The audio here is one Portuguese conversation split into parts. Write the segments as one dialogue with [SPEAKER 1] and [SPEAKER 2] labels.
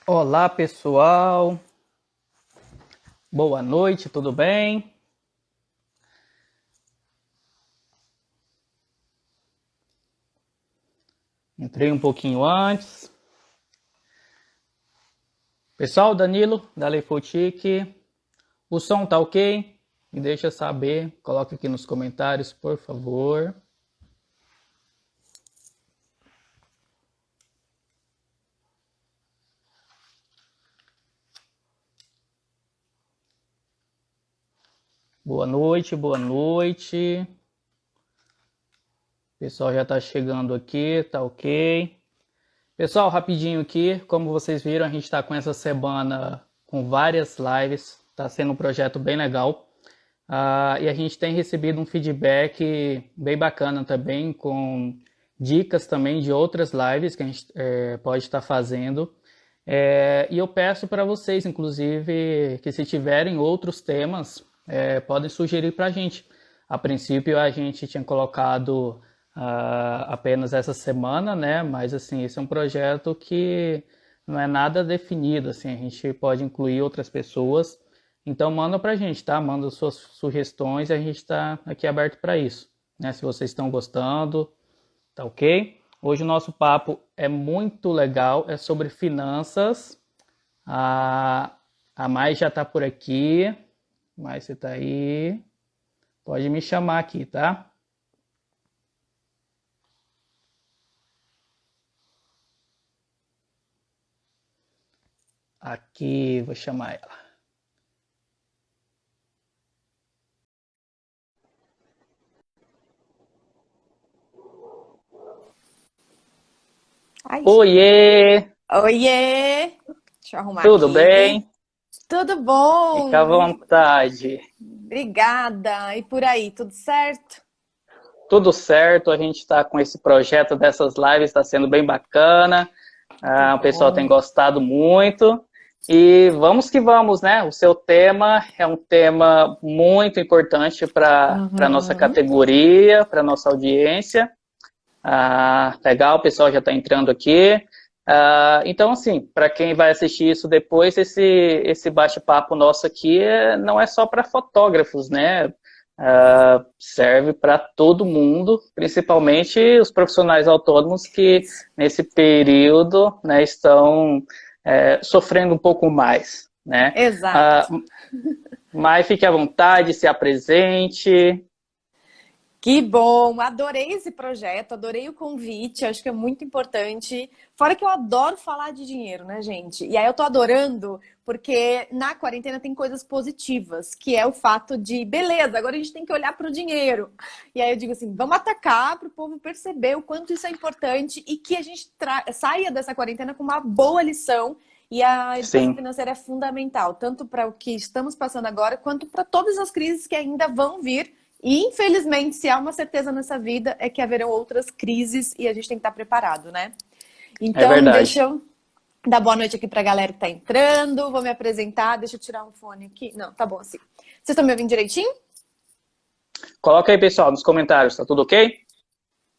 [SPEAKER 1] Olá, pessoal. Boa noite, tudo bem? Entrei um pouquinho antes. Pessoal, Danilo, da Leifotique. O som tá ok? Me deixa saber. Coloque aqui nos comentários, por favor. Boa noite, boa noite. O pessoal já tá chegando aqui, tá ok. Pessoal, rapidinho aqui, como vocês viram, a gente está com essa semana com várias lives, está sendo um projeto bem legal. E a gente tem recebido um feedback bem bacana também, com dicas também de outras lives que a gente pode estar fazendo. E eu peço para vocês, inclusive, que se tiverem outros temas, podem sugerir para a gente. A princípio a gente tinha colocado apenas essa semana, né? Mas assim, esse é um projeto que não é nada definido, assim, a gente pode incluir outras pessoas. Então manda pra gente, tá? Manda suas sugestões e a gente está aqui aberto para isso, né? Se vocês estão gostando, tá ok? Hoje o nosso papo é muito legal, é sobre finanças. A Mai já tá por aqui. Mai, você tá aí? Pode me chamar aqui, tá? Aqui, vou chamar ela.
[SPEAKER 2] Ai,
[SPEAKER 1] Oiê!
[SPEAKER 2] oiê! Deixa eu arrumar
[SPEAKER 1] Tudo
[SPEAKER 2] aqui.
[SPEAKER 1] bem?
[SPEAKER 2] Tudo
[SPEAKER 1] Fica à
[SPEAKER 2] bom?
[SPEAKER 1] vontade.
[SPEAKER 2] Obrigada. E por aí, tudo certo?
[SPEAKER 1] Tudo certo, a gente está com esse projeto dessas lives, está sendo bem bacana.
[SPEAKER 2] Muito
[SPEAKER 1] O pessoal tem
[SPEAKER 2] bom.
[SPEAKER 1] gostado muito. E vamos que vamos, né? O seu tema é um tema muito importante para a nossa
[SPEAKER 2] Uhum.
[SPEAKER 1] categoria, para a nossa audiência. Legal, o pessoal já está entrando aqui. Então, assim, para quem vai assistir isso depois, esse bate-papo nosso aqui não é só para fotógrafos, né? Serve para todo mundo, principalmente os profissionais autônomos que nesse período, né, estão sofrendo um pouco mais, né?
[SPEAKER 2] Exato.
[SPEAKER 1] Mas fique à vontade, se apresente.
[SPEAKER 2] Que bom, adorei esse projeto, adorei o convite, acho que é muito importante. Fora que eu adoro falar de dinheiro, né, gente? E aí eu tô adorando porque na quarentena tem coisas positivas, que é o fato de, beleza, agora a gente tem que olhar para o dinheiro. E aí eu digo assim, vamos atacar para o povo perceber o quanto isso é importante e que a gente saia dessa quarentena com uma boa lição. E a educação
[SPEAKER 1] Sim,
[SPEAKER 2] financeira é fundamental, tanto para o que estamos passando agora, quanto para todas as crises que ainda vão vir e, infelizmente, se há uma certeza nessa vida, é que haverão outras crises e a gente tem que estar preparado, né?
[SPEAKER 1] é
[SPEAKER 2] Então, deixa
[SPEAKER 1] verdade.
[SPEAKER 2] eu dar boa noite aqui para a galera que está entrando. Vou me apresentar. Deixa eu tirar um fone aqui. Não, tá bom assim. Vocês estão me ouvindo direitinho?
[SPEAKER 1] Coloca aí, pessoal, nos comentários, tá tudo ok?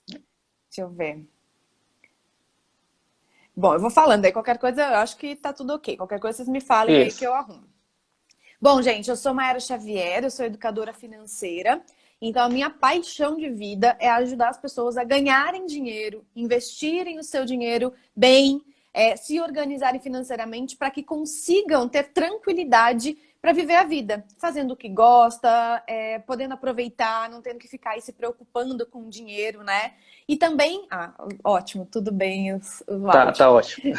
[SPEAKER 2] Deixa eu ver. Bom, eu vou falando aí. Qualquer coisa, eu acho que tá tudo ok. Qualquer coisa, vocês me falem aí que
[SPEAKER 1] Isso.
[SPEAKER 2] eu arrumo. Bom, gente, eu sou Mayara Xavier, eu sou educadora financeira. Então, a minha paixão de vida é ajudar as pessoas a ganharem dinheiro, investirem o seu dinheiro bem, se organizarem financeiramente para que consigam ter tranquilidade para viver a vida, fazendo o que gosta, podendo aproveitar, não tendo que ficar aí se preocupando com o dinheiro, né? E também, ótimo, tudo bem o áudio.
[SPEAKER 1] Tá ótimo.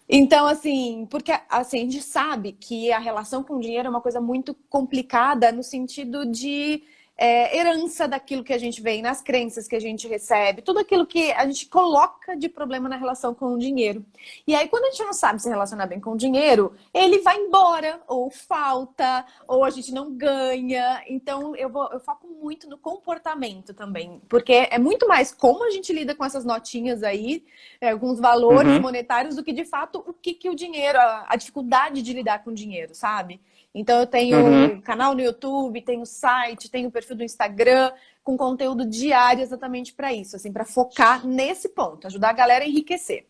[SPEAKER 2] Então, assim, porque assim, a gente sabe que a relação com o dinheiro é uma coisa muito complicada no sentido de herança daquilo que a gente vê nas crenças que a gente recebe, tudo aquilo que a gente coloca de problema na relação com o dinheiro. E aí, quando a gente não sabe se relacionar bem com o dinheiro, ele vai embora, ou falta, ou a gente não ganha. Então, eu foco muito no comportamento também, porque é muito mais como a gente lida com essas notinhas aí, alguns valores
[SPEAKER 1] Uhum,
[SPEAKER 2] monetários do que de fato o que o dinheiro, a dificuldade de lidar com o dinheiro, sabe? Então eu tenho
[SPEAKER 1] uhum.
[SPEAKER 2] canal no YouTube, tenho site, tenho perfil do Instagram com conteúdo diário exatamente para isso, assim, para focar nesse ponto, ajudar a galera a enriquecer.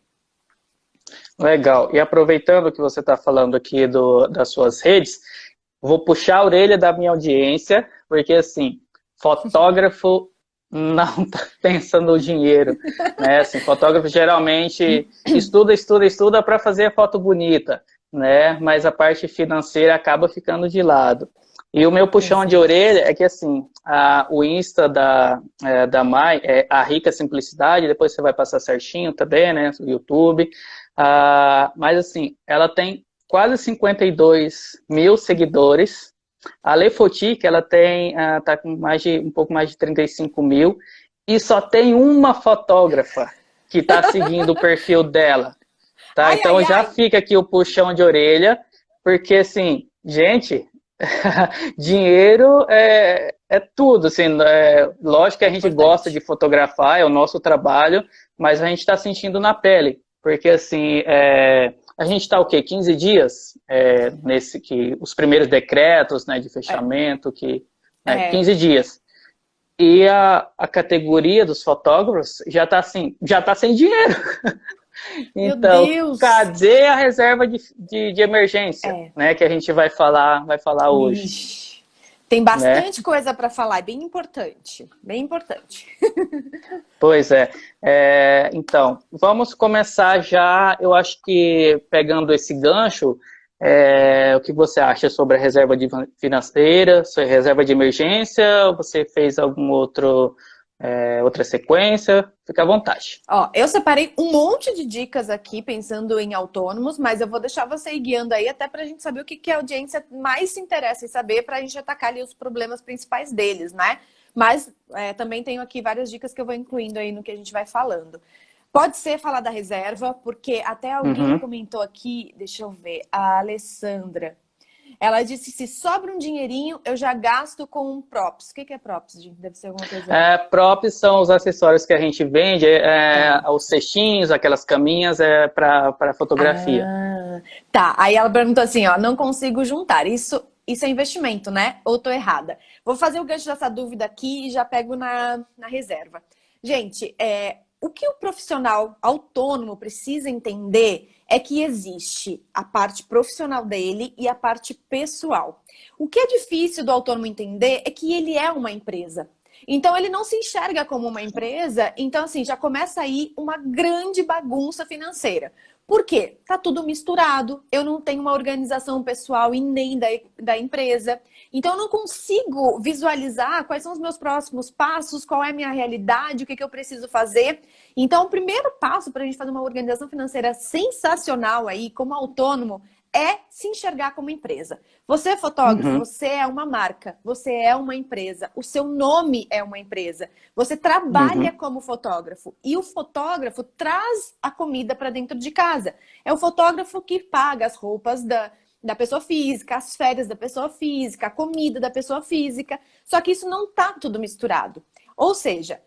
[SPEAKER 1] Legal. E aproveitando que você está falando aqui das suas redes, vou puxar a orelha da minha audiência, porque assim, fotógrafo não está pensando no dinheiro, né? Assim, fotógrafo geralmente estuda para fazer a foto bonita, né? Mas a parte financeira acaba ficando de lado. E o meu puxão de orelha é que assim, o Insta da Mai é a Rica Simplicidade, depois você vai passar certinho também, né? O YouTube. Mas assim, ela tem quase 52 mil seguidores. A Lefotique, ela tá com um pouco mais de 35 mil e só tem uma fotógrafa que está seguindo o perfil dela, tá?
[SPEAKER 2] Ai,
[SPEAKER 1] Então
[SPEAKER 2] ai,
[SPEAKER 1] já
[SPEAKER 2] ai.
[SPEAKER 1] fica aqui o puxão de orelha, porque assim, gente, dinheiro é tudo, assim, lógico que
[SPEAKER 2] É
[SPEAKER 1] a gente gosta
[SPEAKER 2] importante.
[SPEAKER 1] de fotografar, é o nosso trabalho, mas a gente está sentindo na pele, porque assim, a gente está o quê? 15 dias os primeiros decretos, né, de
[SPEAKER 2] É,
[SPEAKER 1] fechamento, 15
[SPEAKER 2] é.
[SPEAKER 1] dias. E a categoria dos fotógrafos já está assim, já está sem dinheiro.
[SPEAKER 2] Meu
[SPEAKER 1] Então,
[SPEAKER 2] Deus!
[SPEAKER 1] cadê a reserva de emergência,
[SPEAKER 2] É.
[SPEAKER 1] né, que a gente vai falar hoje,
[SPEAKER 2] Ixi. Tem
[SPEAKER 1] né?
[SPEAKER 2] bastante coisa para falar, é bem importante. Bem importante.
[SPEAKER 1] Pois é. Então, vamos começar já, eu acho que pegando esse gancho, o que você acha sobre a reserva financeira, sobre a reserva de emergência, você fez outra sequência? Fica à vontade.
[SPEAKER 2] Ó, eu separei um monte de dicas aqui pensando em autônomos, mas eu vou deixar você ir guiando aí até para a gente saber o que a audiência mais se interessa em saber para a gente atacar ali os problemas principais deles, né? Mas também tenho aqui várias dicas que eu vou incluindo aí no que a gente vai falando. Pode ser falar da reserva, porque até alguém
[SPEAKER 1] Uhum.
[SPEAKER 2] comentou aqui, deixa eu ver, a Alessandra. Ela disse: se sobra um dinheirinho, eu já gasto com props. O que é props, gente? Deve ser alguma coisa.
[SPEAKER 1] Props são os acessórios que a gente vende,
[SPEAKER 2] Tá.
[SPEAKER 1] os cestinhos, aquelas caminhas para fotografia.
[SPEAKER 2] Ah, tá. Aí ela perguntou assim, ó, não consigo juntar. Isso é investimento, né? Ou tô errada? Vou fazer o gancho dessa dúvida aqui e já pego na reserva. Gente, o que o profissional autônomo precisa entender é que existe a parte profissional dele e a parte pessoal. O que é difícil do autônomo entender é que ele é uma empresa. Então ele não se enxerga como uma empresa, então assim, já começa aí uma grande bagunça financeira. Por quê? Tá tudo misturado, eu não tenho uma organização pessoal e nem da empresa. Então eu não consigo visualizar quais são os meus próximos passos, qual é a minha realidade, o que eu preciso fazer. Então o primeiro passo para a gente fazer uma organização financeira sensacional aí, como autônomo, é se enxergar como empresa. Você é fotógrafo,
[SPEAKER 1] Uhum,
[SPEAKER 2] você é uma marca, você é uma empresa, o seu nome é uma empresa, você trabalha
[SPEAKER 1] uhum,
[SPEAKER 2] como fotógrafo e o fotógrafo traz a comida para dentro de casa. É o fotógrafo que paga as roupas da pessoa física, as férias da pessoa física, a comida da pessoa física. Só que isso não está tudo misturado. Ou seja,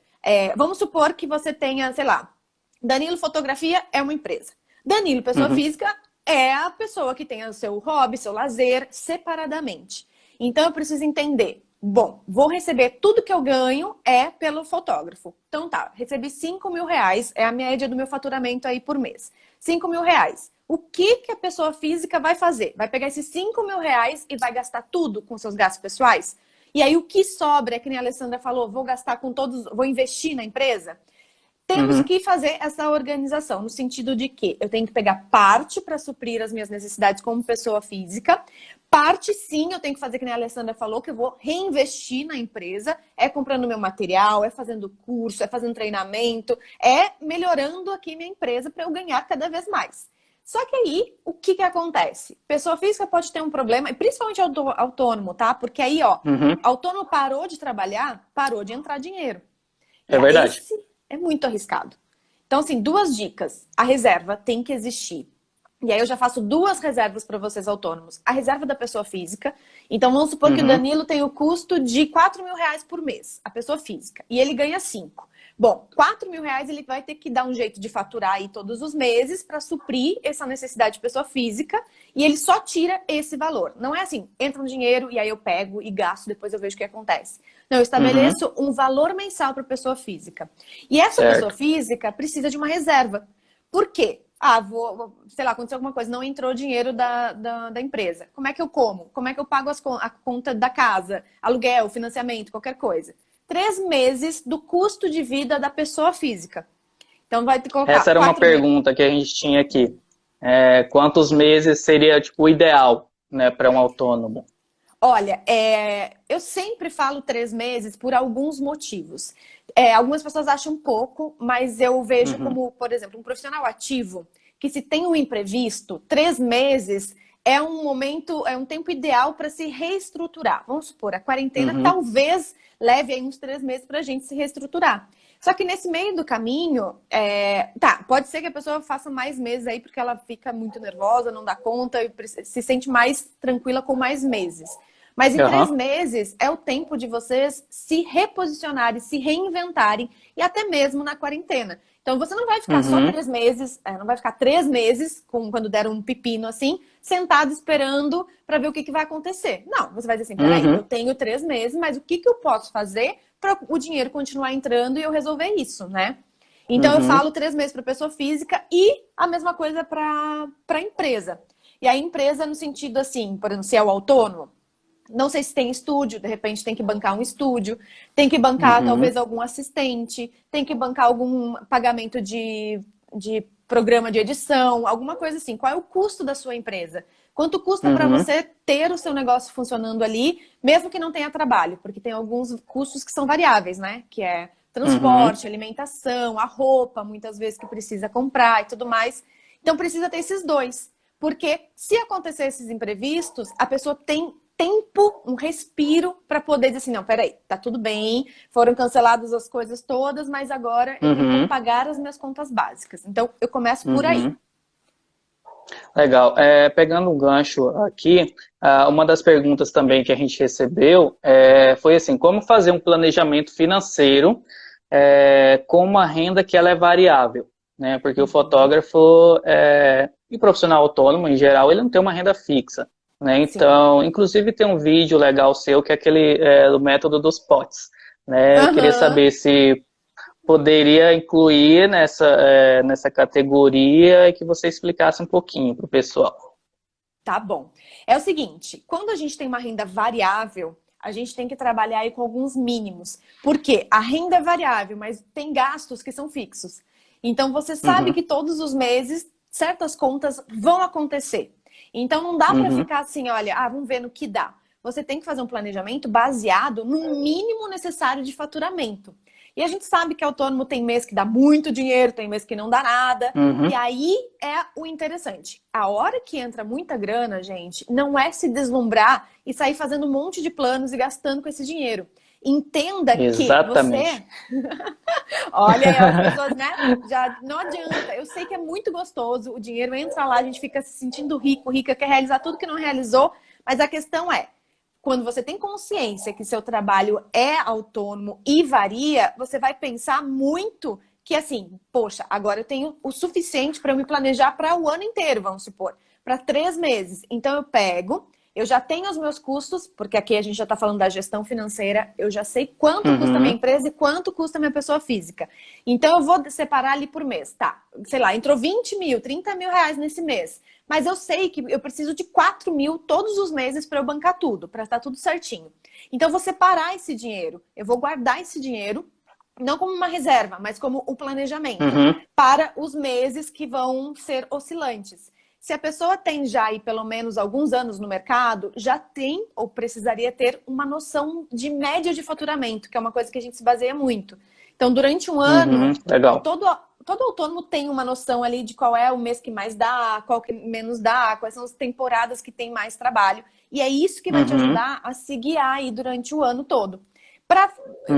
[SPEAKER 2] vamos supor que você tenha, sei lá, Danilo Fotografia é uma empresa. Danilo, pessoa
[SPEAKER 1] uhum,
[SPEAKER 2] física, é a pessoa que tem o seu hobby, seu lazer, separadamente. Então eu preciso entender. Bom, vou receber tudo que eu ganho pelo fotógrafo. Então tá, recebi 5 mil reais, é a média do meu faturamento aí por mês. 5 mil reais. O que a pessoa física vai fazer? Vai pegar esses 5 mil reais e vai gastar tudo com seus gastos pessoais? E aí o que sobra, é que nem a Alessandra falou, vou gastar com todos, vou investir na empresa? Temos
[SPEAKER 1] uhum,
[SPEAKER 2] que fazer essa organização, no sentido de que eu tenho que pegar parte para suprir as minhas necessidades como pessoa física, parte sim, eu tenho que fazer, que nem a Alessandra falou, que eu vou reinvestir na empresa, comprando meu material, fazendo curso, fazendo treinamento, melhorando aqui minha empresa para eu ganhar cada vez mais. Só que aí, o que acontece? Pessoa física pode ter um problema, e principalmente autônomo, tá? Porque aí, ó,
[SPEAKER 1] uhum.
[SPEAKER 2] autônomo parou de trabalhar, parou de entrar dinheiro. E
[SPEAKER 1] É verdade.
[SPEAKER 2] esse é muito arriscado. Então, assim, duas dicas. A reserva tem que existir. E aí eu já faço duas reservas para vocês autônomos. A reserva da pessoa física. Então, vamos supor que o
[SPEAKER 1] Uhum,
[SPEAKER 2] Danilo tem o custo de 4 mil reais por mês, a pessoa física. E ele ganha 5. Bom, 4 mil reais ele vai ter que dar um jeito de faturar aí todos os meses para suprir essa necessidade de pessoa física. E ele só tira esse valor. Não é assim, entra um dinheiro e aí eu pego e gasto, depois eu vejo o que acontece. Não, eu
[SPEAKER 1] uhum,
[SPEAKER 2] estabeleço um valor mensal para pessoa física. E essa pessoa
[SPEAKER 1] certo.
[SPEAKER 2] física precisa de uma reserva. Por quê? sei lá, aconteceu alguma coisa, não entrou dinheiro da empresa. Como é que eu como? Como é que eu pago a conta da casa? Aluguel, financiamento, qualquer coisa. 3 meses do custo de vida da pessoa física. Então vai ter que colocar
[SPEAKER 1] Essa era uma
[SPEAKER 2] 4 meses.
[SPEAKER 1] pergunta que a gente tinha aqui. Quantos meses seria, tipo, o ideal, né, para um autônomo?
[SPEAKER 2] Olha, eu sempre falo 3 meses por alguns motivos. Algumas pessoas acham pouco, mas eu vejo
[SPEAKER 1] Uhum,
[SPEAKER 2] como, por exemplo, um profissional ativo, que se tem um imprevisto, 3 meses é um momento, é um tempo ideal para se reestruturar. Vamos supor, a quarentena
[SPEAKER 1] uhum,
[SPEAKER 2] talvez leve aí uns 3 meses para a gente se reestruturar. Só que nesse meio do caminho, pode ser que a pessoa faça mais meses aí porque ela fica muito nervosa, não dá conta e se sente mais tranquila com mais meses. Mas em três
[SPEAKER 1] aham,
[SPEAKER 2] meses é o tempo de vocês se reposicionarem, se reinventarem e até mesmo na quarentena. Então você não vai ficar só
[SPEAKER 1] uhum,
[SPEAKER 2] 3 meses, não vai ficar 3 meses, quando der um pepino assim, sentado esperando para ver o que vai acontecer. Não, você vai dizer assim, peraí, eu
[SPEAKER 1] uhum,
[SPEAKER 2] tenho 3 meses, mas o que eu posso fazer para o dinheiro continuar entrando e eu resolver isso, né? Então eu
[SPEAKER 1] uhum,
[SPEAKER 2] falo 3 meses para pessoa física e a mesma coisa para a empresa. E a empresa no sentido assim, por exemplo, se é o autônomo, não sei se tem estúdio, de repente tem que bancar um estúdio, tem que bancar
[SPEAKER 1] uhum,
[SPEAKER 2] talvez algum assistente, tem que bancar algum pagamento de programa de edição, alguma coisa assim. Qual é o custo da sua empresa? Quanto custa para
[SPEAKER 1] uhum,
[SPEAKER 2] você ter o seu negócio funcionando ali, mesmo que não tenha trabalho? Porque tem alguns custos que são variáveis, né? Que é
[SPEAKER 1] uhum.
[SPEAKER 2] transporte, alimentação, a roupa, muitas vezes que precisa comprar e tudo mais. Então precisa ter esses dois. Porque se acontecer esses imprevistos, a pessoa tem tempo, um respiro para poder dizer assim, não, peraí, tá tudo bem, foram canceladas as coisas todas, mas agora eu tenho como
[SPEAKER 1] Uhum,
[SPEAKER 2] pagar as minhas contas básicas. Então, eu começo por aí.
[SPEAKER 1] uhum. Legal. Pegando um gancho aqui, uma das perguntas também que a gente recebeu foi assim, como fazer um planejamento financeiro com uma renda que ela é variável, né? Porque o
[SPEAKER 2] Uhum.
[SPEAKER 1] fotógrafo e profissional autônomo, em geral, ele não tem uma renda fixa, né?
[SPEAKER 2] Sim.
[SPEAKER 1] Então, inclusive tem um vídeo legal seu que é aquele do método dos potes, né? Eu queria
[SPEAKER 2] Aham.
[SPEAKER 1] saber se poderia incluir nessa categoria e que você explicasse um pouquinho para o pessoal.
[SPEAKER 2] Tá bom. É o seguinte, quando a gente tem uma renda variável, a gente tem que trabalhar aí com alguns mínimos. Porque a renda é variável, mas tem gastos que são fixos. Então você sabe
[SPEAKER 1] Uhum,
[SPEAKER 2] que todos os meses certas contas vão acontecer. Então não dá para
[SPEAKER 1] uhum,
[SPEAKER 2] ficar assim, olha, vamos ver no que dá. Você tem que fazer um planejamento baseado no mínimo necessário de faturamento. E a gente sabe que autônomo tem mês que dá muito dinheiro, tem mês que não dá nada. E
[SPEAKER 1] uhum.
[SPEAKER 2] aí é o interessante. A hora que entra muita grana, gente, não é se deslumbrar e sair fazendo um monte de planos e gastando com esse dinheiro. Entenda que
[SPEAKER 1] Exatamente.
[SPEAKER 2] você. Olha aí, ó, as pessoas, né? Já não adianta. Eu sei que é muito gostoso, o dinheiro entra lá, a gente fica se sentindo rico, rica, quer realizar tudo que não realizou, mas a questão é. Quando você tem consciência que seu trabalho é autônomo e varia, você vai pensar muito que assim, poxa, agora eu tenho o suficiente para eu me planejar para o ano inteiro, vamos supor, para 3 meses. Então eu pego, eu já tenho os meus custos, porque aqui a gente já está falando da gestão financeira, eu já sei quanto custa a minha
[SPEAKER 1] Uhum,
[SPEAKER 2] empresa e quanto custa a minha pessoa física. Então eu vou separar ali por mês, tá? Sei lá, entrou 20 mil, 30 mil reais nesse mês. Mas eu sei que eu preciso de 4 mil todos os meses para eu bancar tudo, para estar tudo certinho. Então eu vou separar esse dinheiro, eu vou guardar esse dinheiro não como uma reserva, mas como o planejamento,
[SPEAKER 1] uhum,
[SPEAKER 2] para os meses que vão ser oscilantes. Se a pessoa tem já aí pelo menos alguns anos no mercado, já tem ou precisaria ter uma noção de média de faturamento, que é uma coisa que a gente se baseia muito. Então, durante um
[SPEAKER 1] uhum.
[SPEAKER 2] ano,
[SPEAKER 1] Legal.
[SPEAKER 2] todo autônomo tem uma noção ali de qual é o mês que mais dá, qual que menos dá, quais são as temporadas que tem mais trabalho. E é isso que vai te
[SPEAKER 1] Uhum,
[SPEAKER 2] ajudar a se guiar aí durante o ano todo. Para,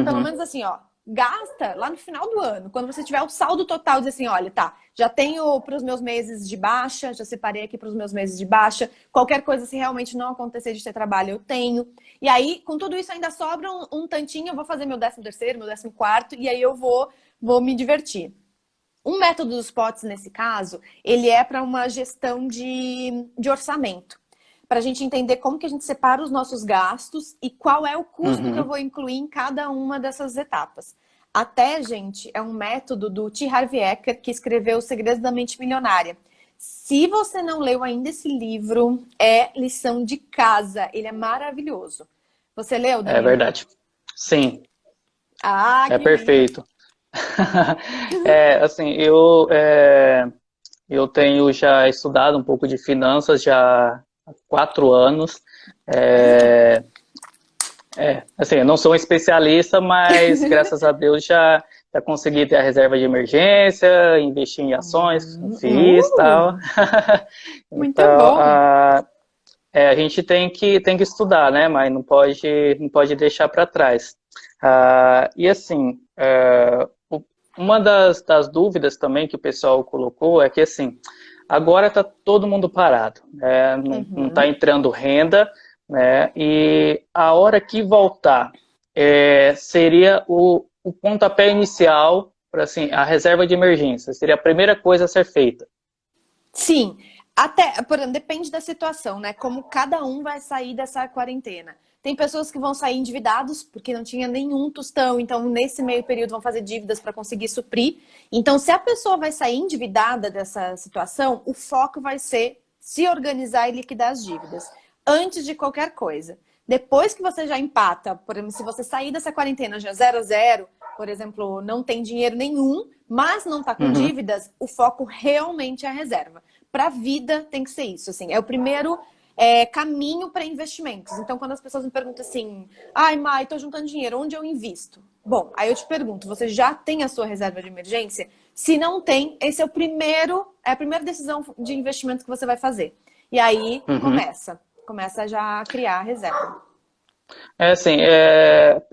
[SPEAKER 2] pelo
[SPEAKER 1] uhum,
[SPEAKER 2] menos assim, ó, gasta lá no final do ano, quando você tiver o saldo total, diz assim, olha, tá, já tenho para os meus meses de baixa, já separei aqui para os meus meses de baixa, qualquer coisa se realmente não acontecer de ter trabalho, eu tenho. E aí, com tudo isso ainda sobra um tantinho, eu vou fazer meu 13º, meu 14º, e aí eu vou me divertir. Um método dos potes, nesse caso, ele é para uma gestão de orçamento. Para a gente entender como que a gente separa os nossos gastos e qual é o custo que eu
[SPEAKER 1] uhum,
[SPEAKER 2] vou incluir em cada uma dessas etapas. Até, gente, é um método do T. Harv Eker, que escreveu Os Segredos da Mente Milionária. Se você não leu ainda esse livro, é lição de casa. Ele é maravilhoso. Você leu,
[SPEAKER 1] É
[SPEAKER 2] Danilo?
[SPEAKER 1] verdade. Sim,
[SPEAKER 2] Ah,
[SPEAKER 1] é
[SPEAKER 2] que lindo.
[SPEAKER 1] perfeito. Assim, eu tenho já estudado um pouco de finanças já há 4 anos.
[SPEAKER 2] Olha.
[SPEAKER 1] É, assim, eu não sou um especialista, mas graças a Deus já consegui ter a reserva de emergência, investir em ações,
[SPEAKER 2] Hum,
[SPEAKER 1] FIIs e tal.
[SPEAKER 2] muito
[SPEAKER 1] Então,
[SPEAKER 2] bom.
[SPEAKER 1] a gente tem que estudar, né? Mas não pode deixar para trás. E assim, uma das dúvidas também que o pessoal colocou é que assim, agora está todo mundo parado, né? Não está
[SPEAKER 2] Uhum.
[SPEAKER 1] entrando renda, né? E a hora que voltar seria o pontapé inicial para assim, a reserva de emergência, seria a primeira coisa a ser feita.
[SPEAKER 2] Sim, até, por exemplo, depende da situação, né? Como cada um vai sair dessa quarentena. Tem pessoas que vão sair endividados porque não tinha nenhum tostão, então nesse meio período vão fazer dívidas para conseguir suprir. Então, se a pessoa vai sair endividada dessa situação, o foco vai ser se organizar e liquidar as dívidas antes de qualquer coisa. Depois que você já empata, por exemplo, se você sair dessa quarentena já 0 a 0, por exemplo, não tem dinheiro nenhum, mas não está com
[SPEAKER 1] Uhum.
[SPEAKER 2] dívidas, o foco realmente é a reserva. Para a vida tem que ser isso, assim, é o primeiro caminho para investimentos. Então, quando as pessoas me perguntam assim, ai, Mai, estou juntando dinheiro, onde eu invisto? Bom, aí eu te pergunto, você já tem a sua reserva de emergência? Se não tem, esse é a primeira decisão de investimento que você vai fazer. E aí
[SPEAKER 1] Uhum.
[SPEAKER 2] começa já a criar a reserva.
[SPEAKER 1] Assim,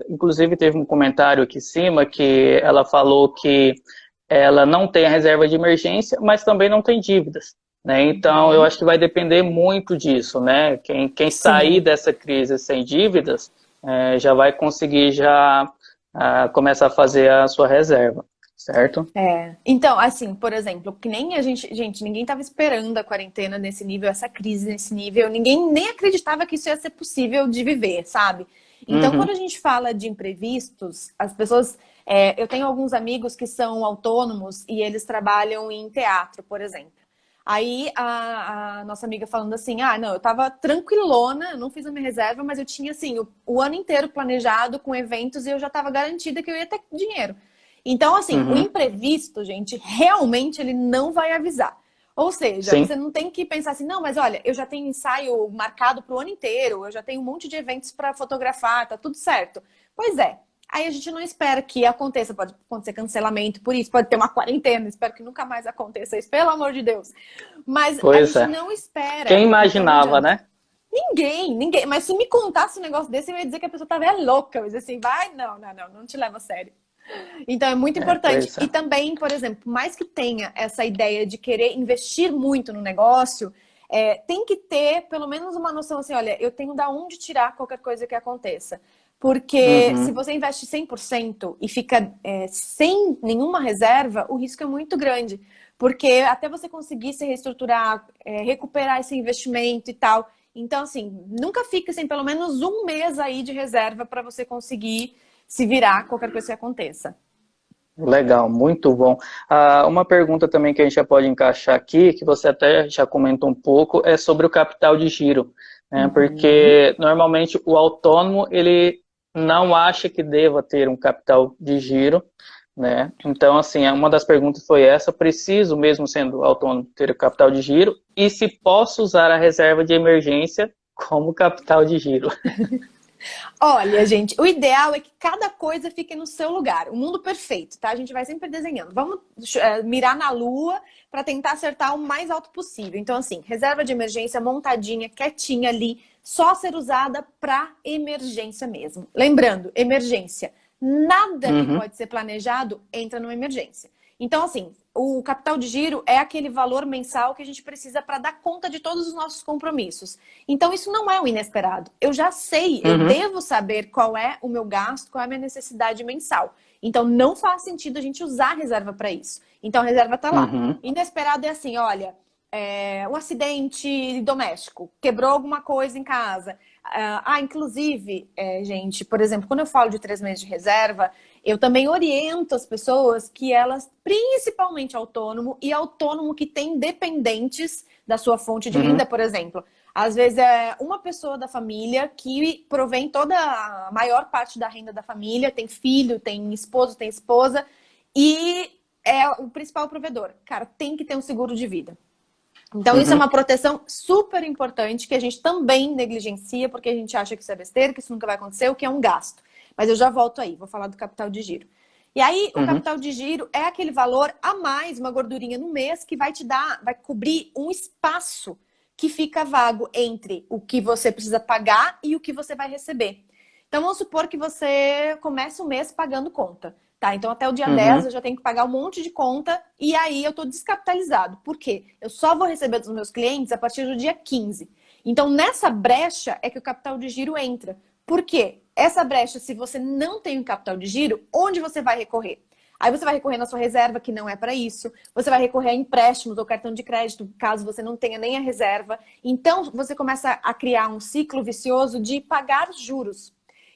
[SPEAKER 1] inclusive teve um comentário aqui em cima que ela falou que ela não tem a reserva de emergência, mas também não tem dívidas, né? Então, eu
[SPEAKER 2] Uhum.
[SPEAKER 1] acho que vai depender muito disso, né? Quem sair
[SPEAKER 2] Sim.
[SPEAKER 1] dessa crise sem dívidas, já vai conseguir já começar a fazer a sua reserva, certo?
[SPEAKER 2] Então, assim, por exemplo, que nem a gente, ninguém estava esperando a quarentena nesse nível, essa crise nesse nível, ninguém nem acreditava que isso ia ser possível de viver, sabe? Então, quando
[SPEAKER 1] Uhum,
[SPEAKER 2] a gente fala de imprevistos, as pessoas. Eu tenho alguns amigos que são autônomos e eles trabalham em teatro, por exemplo. Aí a nossa amiga falando assim: ah, não, eu tava tranquilona, eu não fiz a minha reserva, mas eu tinha assim o ano inteiro planejado com eventos e eu já tava garantida que eu ia ter dinheiro. Então, assim, o
[SPEAKER 1] uhum,
[SPEAKER 2] imprevisto, gente, realmente ele não vai avisar. Ou seja, você
[SPEAKER 1] sim,
[SPEAKER 2] não tem que pensar assim, não, mas olha, eu já tenho ensaio marcado para o ano inteiro, eu já tenho um monte de eventos para fotografar, tá tudo certo. Pois é. Aí a gente não espera que aconteça, pode acontecer cancelamento por isso, pode ter uma quarentena, espero que nunca mais aconteça isso, pelo amor de Deus. Mas a
[SPEAKER 1] pois
[SPEAKER 2] gente
[SPEAKER 1] é.
[SPEAKER 2] não
[SPEAKER 1] Quem
[SPEAKER 2] espera, então não
[SPEAKER 1] imaginava,
[SPEAKER 2] adianta.
[SPEAKER 1] né?
[SPEAKER 2] Ninguém. Mas se me contasse um negócio desse, eu ia dizer que a pessoa tava louca. Eu ia dizer assim, vai, não te leva a sério. Então é muito importante.
[SPEAKER 1] Pois
[SPEAKER 2] E
[SPEAKER 1] é.
[SPEAKER 2] também, por exemplo, mais que tenha essa ideia de querer investir muito no negócio, tem que ter pelo menos uma noção assim, olha, eu tenho da onde tirar qualquer coisa que aconteça. Porque se
[SPEAKER 1] Uhum.
[SPEAKER 2] você investe 100% e fica sem nenhuma reserva, o risco é muito grande. Porque até você conseguir se reestruturar, recuperar esse investimento e tal. Então, assim, nunca fique sem pelo menos um mês aí de reserva para você conseguir se virar qualquer coisa que aconteça.
[SPEAKER 1] Legal, muito bom. Uma pergunta também que a gente já pode encaixar aqui, que você até já comentou um pouco, é sobre o capital de giro, né?
[SPEAKER 2] Uhum.
[SPEAKER 1] Porque normalmente o autônomo ele não acha que deva ter um capital de giro, né? Então, assim, uma das perguntas foi essa: preciso, mesmo sendo autônomo, ter o capital de giro? E se posso usar a reserva de emergência como capital de giro?
[SPEAKER 2] Olha, gente, o ideal é que cada coisa fique no seu lugar. O mundo perfeito, tá? A gente vai sempre desenhando. Vamos mirar na lua para tentar acertar o mais alto possível. Então, assim, reserva de emergência montadinha, quietinha ali, só ser usada para emergência mesmo. Lembrando, emergência. Nada que
[SPEAKER 1] Uhum,
[SPEAKER 2] pode ser planejado entra numa emergência. Então, assim, o capital de giro é aquele valor mensal que a gente precisa para dar conta de todos os nossos compromissos. Então, isso não é o inesperado. Eu já sei, eu
[SPEAKER 1] uhum,
[SPEAKER 2] devo saber qual é o meu gasto, qual é a minha necessidade mensal. Então, não faz sentido a gente usar a reserva para isso. Então, a reserva está lá.
[SPEAKER 1] uhum,
[SPEAKER 2] Inesperado é assim, olha, um acidente doméstico, quebrou alguma coisa em casa. Inclusive, gente, por exemplo, quando eu falo de 3 meses de reserva, Eu também oriento as pessoas que elas, principalmente autônomo e autônomo que tem dependentes da sua fonte de
[SPEAKER 1] Uhum.
[SPEAKER 2] renda, por exemplo. Às vezes é uma pessoa da família que provém toda a maior parte da renda da família, tem filho, tem esposo, tem esposa, e é o principal provedor. Cara, tem que ter um seguro de vida. Então, isso é
[SPEAKER 1] Uhum.
[SPEAKER 2] uma proteção super importante que a gente também negligencia, porque a gente acha que isso é besteira, que isso nunca vai acontecer, o que é um gasto. Mas eu já volto aí, vou falar do capital de giro. E aí, o
[SPEAKER 1] Uhum.
[SPEAKER 2] capital de giro é aquele valor a mais, uma gordurinha no mês, que vai te dar, vai cobrir um espaço que fica vago entre o que você precisa pagar e o que você vai receber. Então, vamos supor que você começa o mês pagando conta. Tá, então até o dia 10
[SPEAKER 1] Uhum.
[SPEAKER 2] eu já tenho que pagar um monte de conta e aí eu tô descapitalizado. Por quê? Eu só vou receber dos meus clientes a partir do dia 15. Então nessa brecha é que o capital de giro entra. Por quê? Essa brecha, se você não tem um capital de giro, onde você vai recorrer? Aí você vai recorrer na sua reserva, que não é para isso. Você vai recorrer a empréstimos ou cartão de crédito, caso você não tenha nem a reserva. Então você começa a criar um ciclo vicioso de pagar juros.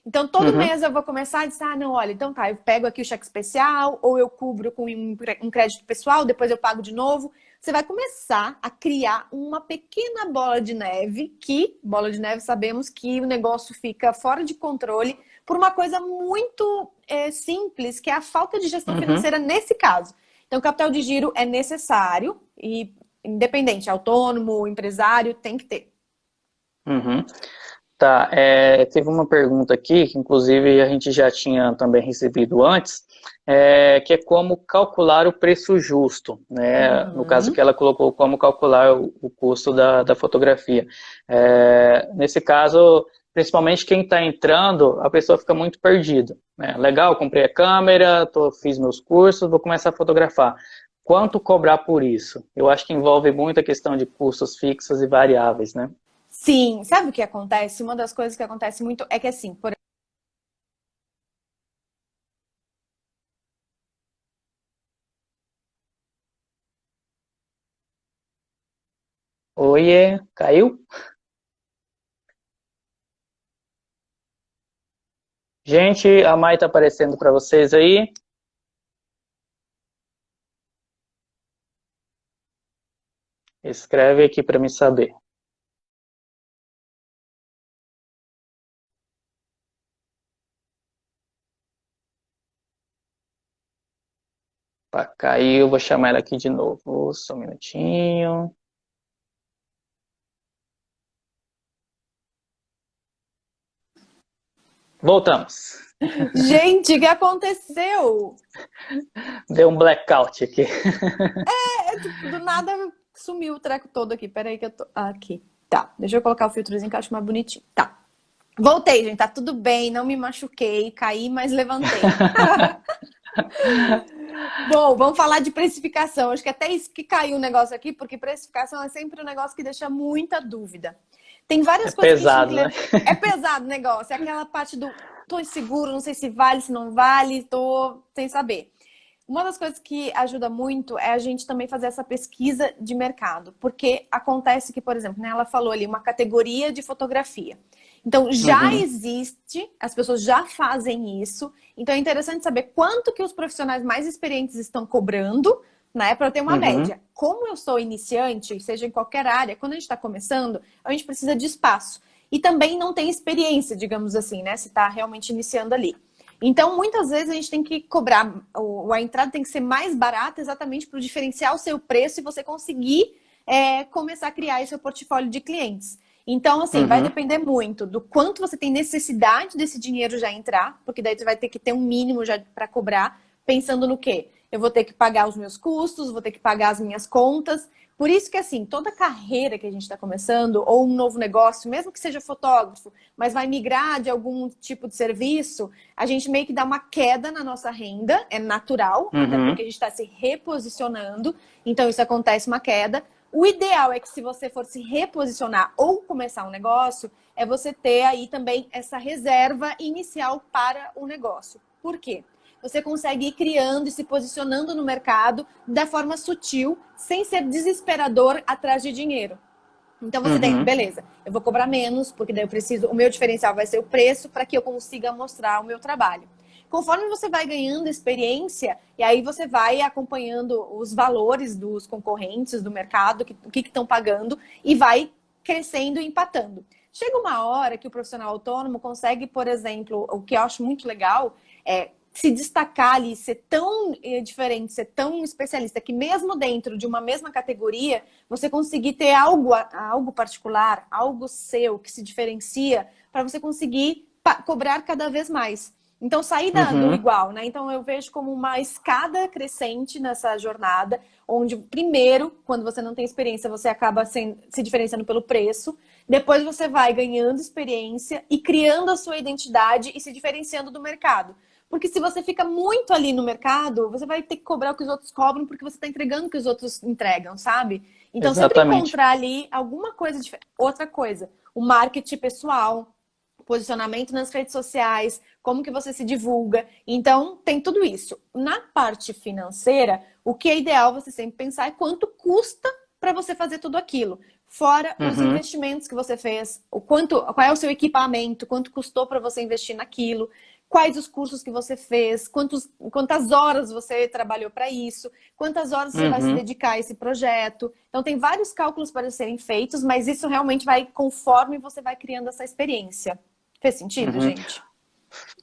[SPEAKER 2] Então, todo
[SPEAKER 1] Uhum.
[SPEAKER 2] mês eu vou começar a dizer, ah, não, olha, então tá, eu pego aqui o cheque especial, ou eu cubro com um crédito pessoal, depois eu pago de novo. Você vai começar a criar uma pequena bola de neve, que, bola de neve, sabemos que o negócio fica fora de controle por uma coisa muito simples, que é a falta de gestão
[SPEAKER 1] Uhum.
[SPEAKER 2] financeira nesse caso. Então, o capital de giro é necessário e independente, autônomo, empresário, tem que ter.
[SPEAKER 1] Uhum. Tá, teve uma pergunta aqui, que inclusive a gente já tinha também recebido antes, que é como calcular o preço justo, né? No caso que
[SPEAKER 2] Uhum.
[SPEAKER 1] ela colocou como calcular o custo da fotografia. Nesse caso, principalmente quem está entrando, a pessoa fica muito perdida, né? Legal, comprei a câmera, fiz meus cursos, vou começar a fotografar. Quanto cobrar por isso? Eu acho que envolve muito a questão de custos fixos e variáveis, né?
[SPEAKER 2] Sim, sabe o que acontece? Uma das coisas que acontece muito é que assim, por
[SPEAKER 1] Oiê, caiu? Gente, a Mai tá aparecendo para vocês aí. Escreve aqui para me saber. Pá, caiu, vou chamar ela aqui de novo. Só um minutinho. Voltamos.
[SPEAKER 2] gente, o que aconteceu?
[SPEAKER 1] Deu um blackout aqui.
[SPEAKER 2] Tipo, do nada sumiu o treco todo aqui. Peraí que eu tô. Aqui. Tá, deixa eu colocar o filtrozinho que eu acho mais bonitinho. Tá. Voltei, gente. Tá tudo bem, não me machuquei, caí, mas levantei. Bom, vamos falar de precificação. Acho que até isso que caiu o negócio aqui, porque precificação é sempre um negócio que deixa muita dúvida. Tem
[SPEAKER 1] É
[SPEAKER 2] várias coisas que a gente tem que
[SPEAKER 1] pesado, né?
[SPEAKER 2] levar. É pesado o negócio, é aquela parte do tô inseguro, não sei se vale, se não vale, tô sem saber. Uma das coisas que ajuda muito é a gente também fazer essa pesquisa de mercado, porque acontece que, por exemplo, né, ela falou ali uma categoria de fotografia. Então já
[SPEAKER 1] Uhum,
[SPEAKER 2] existe, as pessoas já fazem isso. Então é interessante saber quanto que os profissionais mais experientes estão cobrando, né, para ter uma
[SPEAKER 1] uhum,
[SPEAKER 2] média. Como eu sou iniciante, seja em qualquer área, quando a gente está começando, a gente precisa de espaço. E também não tem experiência, digamos assim, né? Se está realmente iniciando ali. Então, muitas vezes a gente tem que cobrar, a entrada tem que ser mais barata exatamente para diferenciar o seu preço e você conseguir começar a criar esse seu portfólio de clientes. Então, assim, vai
[SPEAKER 1] uhum,
[SPEAKER 2] depender muito do quanto você tem necessidade desse dinheiro já entrar, porque daí você vai ter que ter um mínimo já para cobrar, pensando no quê? Eu vou ter que pagar os meus custos, vou ter que pagar as minhas contas. Por isso que, assim, toda carreira que a gente está começando, ou um novo negócio, mesmo que seja fotógrafo, mas vai migrar de algum tipo de serviço, a gente meio que dá uma queda na nossa renda, é natural, até porque a
[SPEAKER 1] uhum,
[SPEAKER 2] gente está se reposicionando, então isso acontece uma queda. O ideal é que se você for se reposicionar ou começar um negócio, é você ter aí também essa reserva inicial para o negócio. Por quê? Você consegue ir criando e se posicionando no mercado da forma sutil, sem ser desesperador atrás de dinheiro. Então você tem,
[SPEAKER 1] uhum,
[SPEAKER 2] beleza, eu vou cobrar menos, porque daí eu preciso, o meu diferencial vai ser o preço para que eu consiga mostrar o meu trabalho. Conforme você vai ganhando experiência, e aí você vai acompanhando os valores dos concorrentes do mercado, o que estão pagando, e vai crescendo e empatando. Chega uma hora que o profissional autônomo consegue, por exemplo, o que eu acho muito legal é se destacar ali, ser tão diferente, ser tão especialista, que mesmo dentro de uma mesma categoria, você conseguir ter algo particular, algo seu, que se diferencia, para você conseguir cobrar cada vez mais. Então, sair do igual, né? Então, eu vejo como uma escada crescente nessa jornada, onde, primeiro, quando você não tem experiência, você acaba se diferenciando pelo preço. Depois, você vai ganhando experiência e criando a sua identidade e se diferenciando do mercado. Porque se você fica muito ali no mercado, você vai ter que cobrar o que os outros cobram, porque você está entregando o que os outros entregam, sabe? Então, sempre encontrar ali alguma coisa diferente. Outra coisa, o marketing pessoal, posicionamento nas redes sociais, como que você se divulga. Então, tem tudo isso. Na parte financeira, o que é ideal você sempre pensar é quanto custa para você fazer tudo aquilo. Fora os investimentos que você fez, qual é o seu equipamento, quanto custou para você investir naquilo, quais os cursos que você fez, quantas horas você trabalhou para isso, quantas horas você vai se dedicar a esse projeto. Então, tem vários cálculos para serem feitos, mas isso realmente vai conforme você vai criando essa experiência. Fez sentido, gente?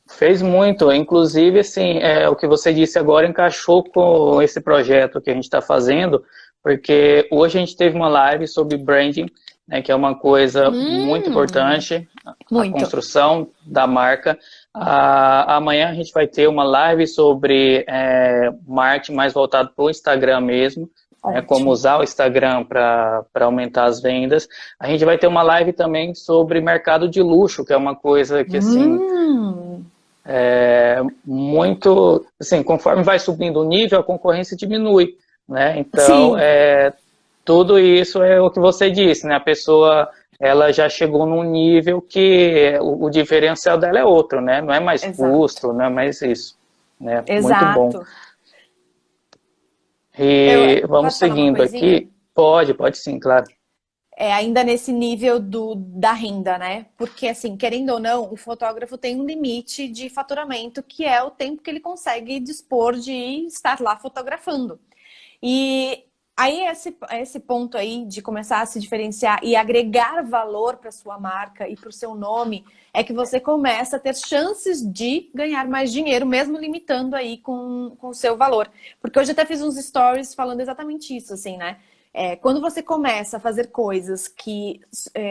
[SPEAKER 1] Fez muito. Inclusive, assim, o que você disse agora encaixou com esse projeto que a gente está fazendo, porque hoje a gente teve uma live sobre branding, né, que é uma coisa muito importante, a construção da marca. Amanhã a gente vai ter uma live sobre marketing mais voltado para o Instagram mesmo, como usar o Instagram para aumentar as vendas. A gente vai ter uma live também sobre mercado de luxo, que é uma coisa que, assim, muito, assim, conforme vai subindo o nível, a concorrência diminui, né? Então, tudo isso é o que você disse, né? A pessoa, ela já chegou num nível que o diferencial dela é outro, né? Não é mais custo, não é mais isso, né?
[SPEAKER 2] Exato.
[SPEAKER 1] Muito bom. E vamos seguindo aqui. Pode sim, claro.
[SPEAKER 2] Ainda nesse nível da renda, né? Porque, assim, querendo ou não, o fotógrafo tem um limite de faturamento, que é o tempo que ele consegue dispor de estar lá fotografando. E aí, esse ponto aí de começar a se diferenciar e agregar valor para sua marca e para o seu nome, é que você começa a ter chances de ganhar mais dinheiro, mesmo limitando aí com o seu valor. Porque hoje até fiz uns stories falando exatamente isso, assim, né? Quando você começa a fazer coisas que...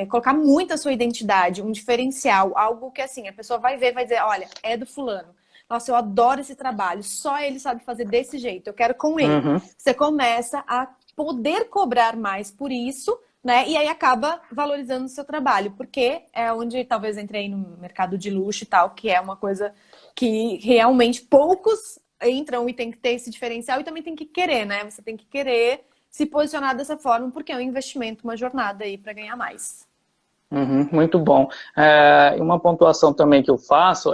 [SPEAKER 2] colocar muito a sua identidade, um diferencial, algo que, assim, a pessoa vai ver, vai dizer, olha, é do fulano. Nossa, eu adoro esse trabalho, só ele sabe fazer desse jeito, eu quero com ele. Você começa a poder cobrar mais por isso, né? E aí acaba valorizando o seu trabalho, porque é onde talvez entrei no mercado de luxo e tal, que é uma coisa que realmente poucos entram e tem que ter esse diferencial e também tem que querer, né? Você tem que querer se posicionar dessa forma, porque é um investimento, uma jornada aí para ganhar mais.
[SPEAKER 1] Muito bom. Uma pontuação também que eu faço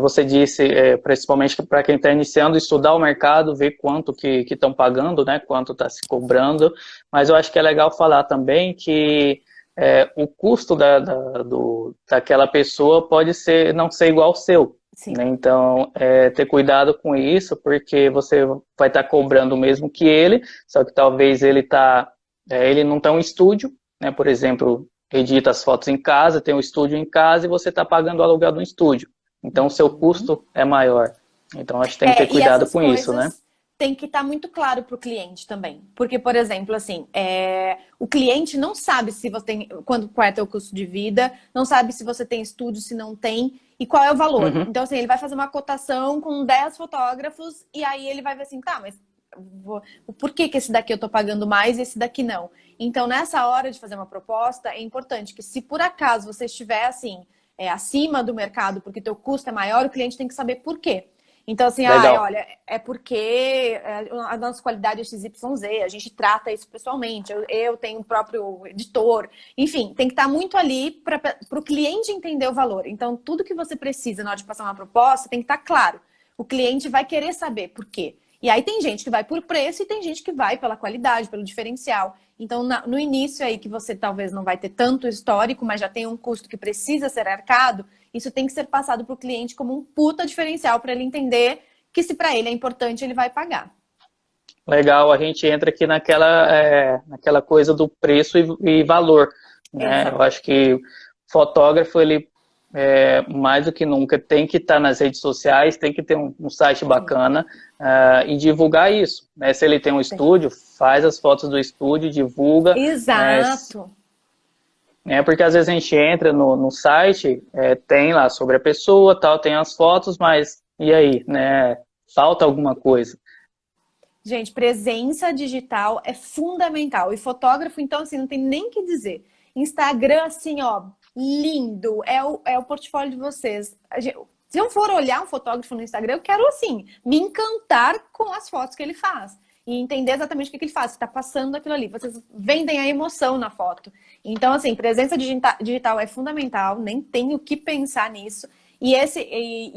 [SPEAKER 1] você disse, principalmente para quem está iniciando, estudar o mercado, ver quanto que estão pagando, né, quanto está se cobrando, mas eu acho que é legal falar também que o custo daquela pessoa pode não ser igual ao seu. Né? Então, ter cuidado com isso, porque você vai estar cobrando o mesmo que ele, só que talvez ele não tem um estúdio, né? Por exemplo, edita as fotos em casa, tem um estúdio em casa e você está pagando o aluguel de um estúdio. Então, o seu custo é maior. Então, acho que tem que ter cuidado com isso, né?
[SPEAKER 2] Tem que estar muito claro para o cliente também. Porque, por exemplo, assim, o cliente não sabe se você tem, qual é o teu custo de vida, não sabe se você tem estúdio, se não tem, e qual é o valor. Então, assim, ele vai fazer uma cotação com 10 fotógrafos, e aí ele vai ver assim, tá, mas por que esse daqui eu tô pagando mais e esse daqui não? Então, nessa hora de fazer uma proposta, é importante que, se por acaso você estiver, assim, acima do mercado, porque teu custo é maior, o cliente tem que saber por quê. Então, assim, olha, é porque a nossa qualidade é XYZ, a gente trata isso pessoalmente, eu tenho o próprio editor, enfim, tem que estar muito ali para o cliente entender o valor. Então, tudo que você precisa na hora de passar uma proposta tem que estar claro. O cliente vai querer saber por quê. E aí tem gente que vai por preço e tem gente que vai pela qualidade, pelo diferencial. Então, no início aí que você talvez não vai ter tanto histórico, mas já tem um custo que precisa ser arcado, isso tem que ser passado para o cliente como um puta diferencial para ele entender que se para ele é importante, ele vai pagar.
[SPEAKER 1] Legal, a gente entra aqui naquela coisa do preço e valor, né?
[SPEAKER 2] Exato.
[SPEAKER 1] Eu acho que o fotógrafo, ele mais do que nunca tem que estar nas redes sociais, tem que ter um site
[SPEAKER 2] Sim.
[SPEAKER 1] bacana e divulgar isso, né? Se ele tem um estúdio, faz as fotos do estúdio, divulga, né?
[SPEAKER 2] Exato.
[SPEAKER 1] Porque às vezes a gente entra no site, tem lá sobre a pessoa, tal, tem as fotos, mas e aí, né? Falta alguma coisa.
[SPEAKER 2] Gente, presença digital é fundamental. E fotógrafo, então, assim, não tem nem o que dizer. Instagram, assim, ó, lindo. É o portfólio de vocês. Se eu for olhar um fotógrafo no Instagram, eu quero, assim, me encantar com as fotos que ele faz. E entender exatamente o que ele faz. Se está passando aquilo ali. Vocês vendem a emoção na foto. Então, assim, presença digital é fundamental. Nem tenho o que pensar nisso. E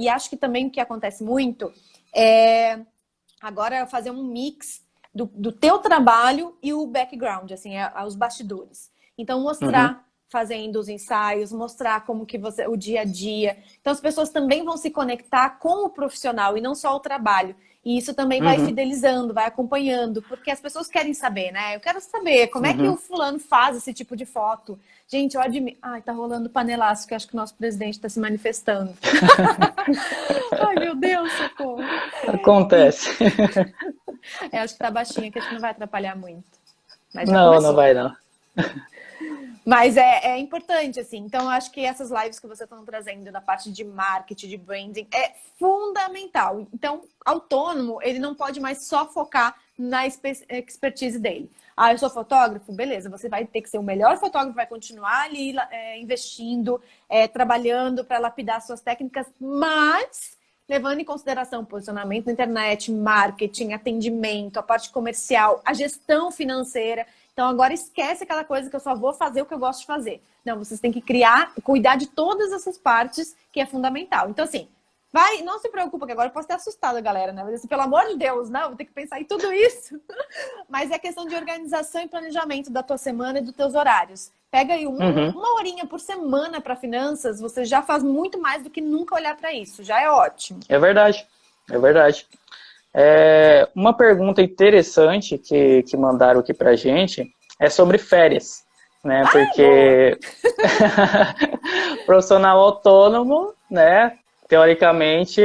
[SPEAKER 2] acho que também o que acontece muito é... Agora, fazer um mix do teu trabalho e o background, assim, os bastidores. Então, mostrar fazendo os ensaios, mostrar como que você, o dia a dia. Então, as pessoas também vão se conectar com o profissional e não só o trabalho. E isso também vai fidelizando, vai acompanhando, porque as pessoas querem saber, né? Eu quero saber como é que o fulano faz esse tipo de foto. Gente, eu admiro... Ai, tá rolando panelaço, que eu acho que o nosso presidente está se manifestando. Ai, meu Deus, socorro.
[SPEAKER 1] Acontece.
[SPEAKER 2] Acho que tá baixinho, que acho que não vai atrapalhar muito. Mas já
[SPEAKER 1] Não, não
[SPEAKER 2] começou.
[SPEAKER 1] vai não.
[SPEAKER 2] Mas é importante, assim. Então, acho que essas lives que você está trazendo na parte de marketing, de branding, é fundamental. Então, autônomo, ele não pode mais só focar na expertise dele. Ah, eu sou fotógrafo? Beleza, você vai ter que ser o melhor fotógrafo, vai continuar ali investindo, trabalhando para lapidar suas técnicas, mas levando em consideração posicionamento na internet, marketing, atendimento, a parte comercial, a gestão financeira. Então, agora esquece aquela coisa que eu só vou fazer o que eu gosto de fazer. Não, vocês têm que cuidar de todas essas partes, que é fundamental. Então, assim, não se preocupa, que agora eu posso ter assustado a galera, né? Mas, assim, pelo amor de Deus, não, vou ter que pensar em tudo isso. Mas é questão de organização e planejamento da tua semana e dos teus horários. Pega aí uma horinha por semana para finanças, você já faz muito mais do que nunca olhar para isso. Já é ótimo.
[SPEAKER 1] É verdade, é verdade. Uma pergunta interessante que mandaram aqui pra gente é sobre férias, né? Porque profissional autônomo, né? Teoricamente,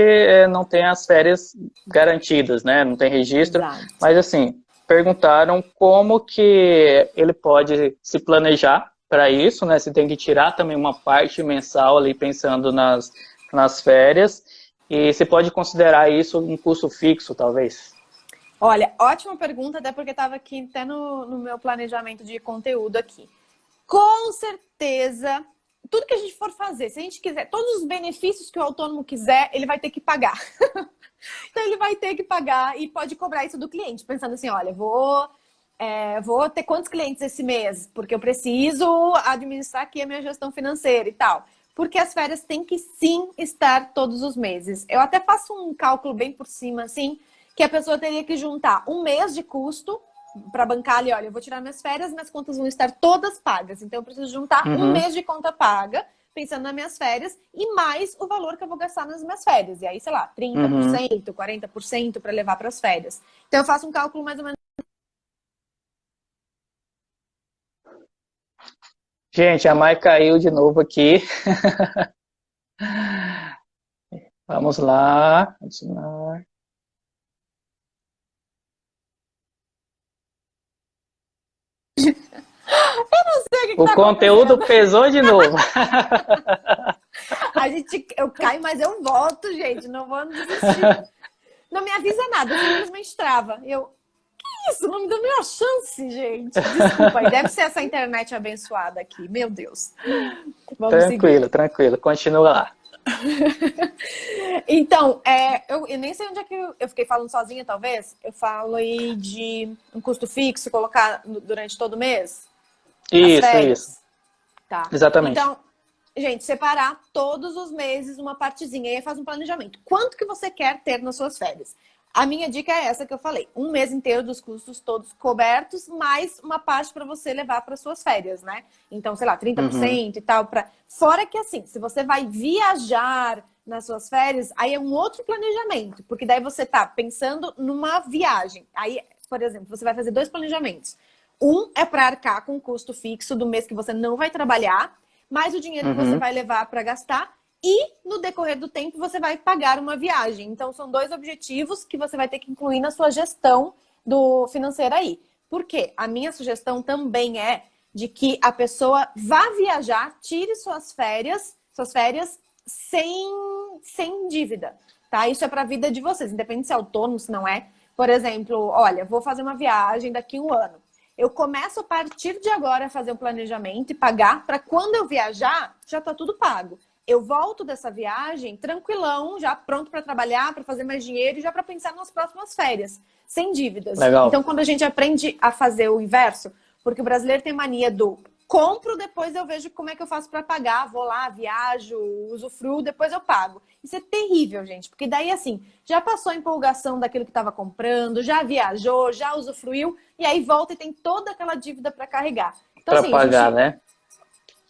[SPEAKER 1] não tem as férias garantidas, né? Não tem registro.
[SPEAKER 2] Exato.
[SPEAKER 1] Mas assim, perguntaram como que ele pode se planejar para isso, né? Se tem que tirar também uma parte mensal ali pensando nas férias. E você pode considerar isso um custo fixo, talvez?
[SPEAKER 2] Olha, ótima pergunta, até porque estava aqui até no meu planejamento de conteúdo aqui. Com certeza, tudo que a gente for fazer, se a gente quiser, todos os benefícios que o autônomo quiser, ele vai ter que pagar. Então, ele vai ter que pagar e pode cobrar isso do cliente, pensando assim, olha, vou ter quantos clientes esse mês? Porque eu preciso administrar aqui a minha gestão financeira e tal. Porque as férias têm que sim estar todos os meses. Eu até faço um cálculo bem por cima, assim, que a pessoa teria que juntar um mês de custo para bancar ali, olha, eu vou tirar minhas férias, minhas contas vão estar todas pagas. Então, eu preciso juntar um mês de conta paga, pensando nas minhas férias, e mais o valor que eu vou gastar nas minhas férias. E aí, sei lá, 30%, 40% para levar para as férias. Então, eu faço um cálculo mais ou menos.
[SPEAKER 1] Gente, a Mai caiu de novo aqui. Vamos lá. Continuar. O conteúdo pesou de novo.
[SPEAKER 2] Eu caio, mas eu volto, gente. Não vou desistir. Não me avisa nada, simplesmente trava. Que isso? Não me deu nenhuma chance, gente. Desculpa, deve ser essa internet abençoada aqui. Meu Deus. Vamos
[SPEAKER 1] Tranquilo,
[SPEAKER 2] seguir.
[SPEAKER 1] Tranquilo. Continua lá.
[SPEAKER 2] Então, eu nem sei onde é que eu fiquei falando sozinha, talvez. Eu falo aí de um custo fixo, colocar durante todo mês.
[SPEAKER 1] Isso.
[SPEAKER 2] Tá.
[SPEAKER 1] Exatamente.
[SPEAKER 2] Então, gente, separar todos os meses uma partezinha. E aí faz um planejamento. Quanto que você quer ter nas suas férias? A minha dica é essa que eu falei. Um mês inteiro dos custos todos cobertos, mais uma parte para você levar para suas férias, né? Então, sei lá, 30% e tal. Fora que assim, se você vai viajar nas suas férias, aí é um outro planejamento. Porque daí você tá pensando numa viagem. Aí, por exemplo, você vai fazer 2 planejamentos. Um é para arcar com o custo fixo do mês que você não vai trabalhar, mais o dinheiro que você vai levar para gastar. E no decorrer do tempo você vai pagar uma viagem. Então são 2 objetivos que você vai ter que incluir na sua gestão do financeira aí. Por quê? A minha sugestão também é de que a pessoa vá viajar, tire suas férias sem dívida, tá? Isso é para a vida de vocês, independente se é autônomo, se não é. Por exemplo, olha, vou fazer uma viagem daqui a 1 ano. Eu começo a partir de agora a fazer um planejamento e pagar para quando eu viajar, já tá tudo pago. Eu volto dessa viagem tranquilão, já pronto para trabalhar, para fazer mais dinheiro e já para pensar nas próximas férias, sem dívidas.
[SPEAKER 1] Legal.
[SPEAKER 2] Então, quando a gente aprende a fazer o inverso, porque o brasileiro tem mania do compro, depois eu vejo como é que eu faço para pagar, vou lá, viajo, usufruo, depois eu pago. Isso é terrível, gente, porque daí assim, já passou a empolgação daquilo que estava comprando, já viajou, já usufruiu, e aí volta e tem toda aquela dívida para carregar. Então,
[SPEAKER 1] Para
[SPEAKER 2] assim,
[SPEAKER 1] pagar, né?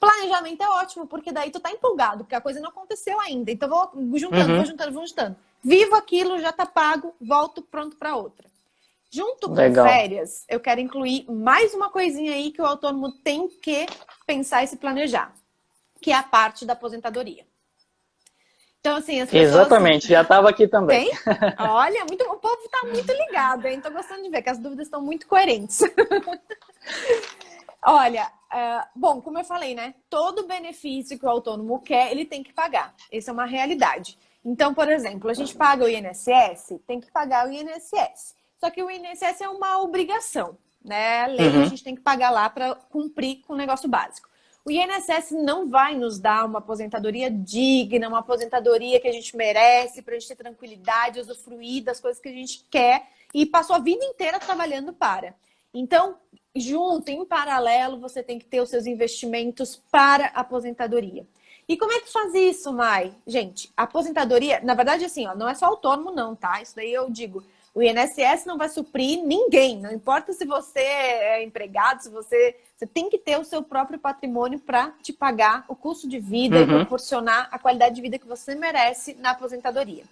[SPEAKER 2] planejamento é ótimo, porque daí tu tá empolgado, porque a coisa não aconteceu ainda. Então vou juntando, vou juntando. Vivo aquilo, já tá pago, volto pronto para outra. Junto com
[SPEAKER 1] Legal.
[SPEAKER 2] férias, eu quero incluir mais uma coisinha aí que o autônomo tem que pensar e se planejar, que é a parte da aposentadoria. Então, assim, as pessoas...
[SPEAKER 1] Exatamente, já estava aqui também.
[SPEAKER 2] Tem? Olha, o povo tá muito ligado, hein? Tô gostando de ver que as dúvidas estão muito coerentes. Olha, bom, como eu falei, né? Todo benefício que o autônomo quer, ele tem que pagar. Essa é uma realidade. Então, por exemplo, a gente paga o INSS, tem que pagar o INSS. Só que o INSS é uma obrigação, né? A lei, a gente tem que pagar lá para cumprir com o negócio básico. O INSS não vai nos dar uma aposentadoria digna, uma aposentadoria que a gente merece, para a gente ter tranquilidade, usufruir das coisas que a gente quer e passou a vida inteira trabalhando para. Então, junto, em paralelo, você tem que ter os seus investimentos para a aposentadoria. E como é que faz isso, Mai? Gente, a aposentadoria, na verdade, assim, ó, não é só autônomo, não, tá? Isso daí eu digo. O INSS não vai suprir ninguém, não importa se você é empregado, se você tem que ter o seu próprio patrimônio para te pagar o custo de vida e proporcionar a qualidade de vida que você merece na aposentadoria.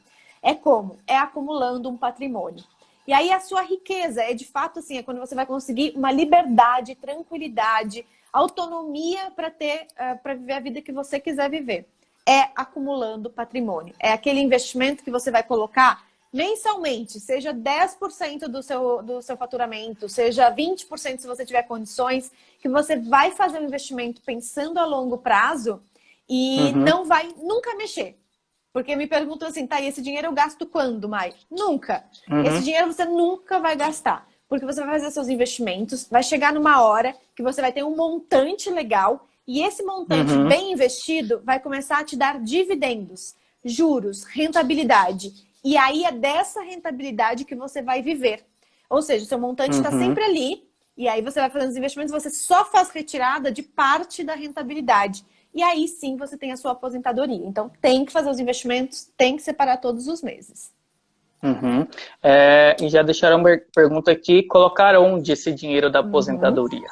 [SPEAKER 2] É como? É acumulando um patrimônio. E aí a sua riqueza é de fato assim, é quando você vai conseguir uma liberdade, tranquilidade, autonomia para viver a vida que você quiser viver. É acumulando patrimônio. É aquele investimento que você vai colocar mensalmente, seja 10% do seu faturamento, seja 20% se você tiver condições, que você vai fazer um investimento pensando a longo prazo e não vai nunca mexer. Porque me perguntam assim, tá, e esse dinheiro eu gasto quando, Mai? Nunca. Esse dinheiro você nunca vai gastar. Porque você vai fazer seus investimentos, vai chegar numa hora que você vai ter um montante legal e esse montante bem investido vai começar a te dar dividendos, juros, rentabilidade. E aí é dessa rentabilidade que você vai viver. Ou seja, o seu montante está sempre ali e aí você vai fazendo os investimentos, você só faz retirada de parte da rentabilidade. E aí sim você tem a sua aposentadoria. Então tem que fazer os investimentos, tem que separar todos os meses.
[SPEAKER 1] E já deixaram uma pergunta aqui, colocar onde esse dinheiro da aposentadoria?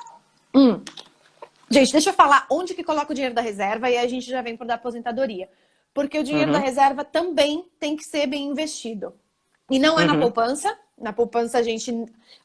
[SPEAKER 2] Gente, deixa eu falar onde que coloca o dinheiro da reserva e aí a gente já vem para da aposentadoria. Porque o dinheiro da reserva também tem que ser bem investido. E não é na poupança. Na poupança, a gente...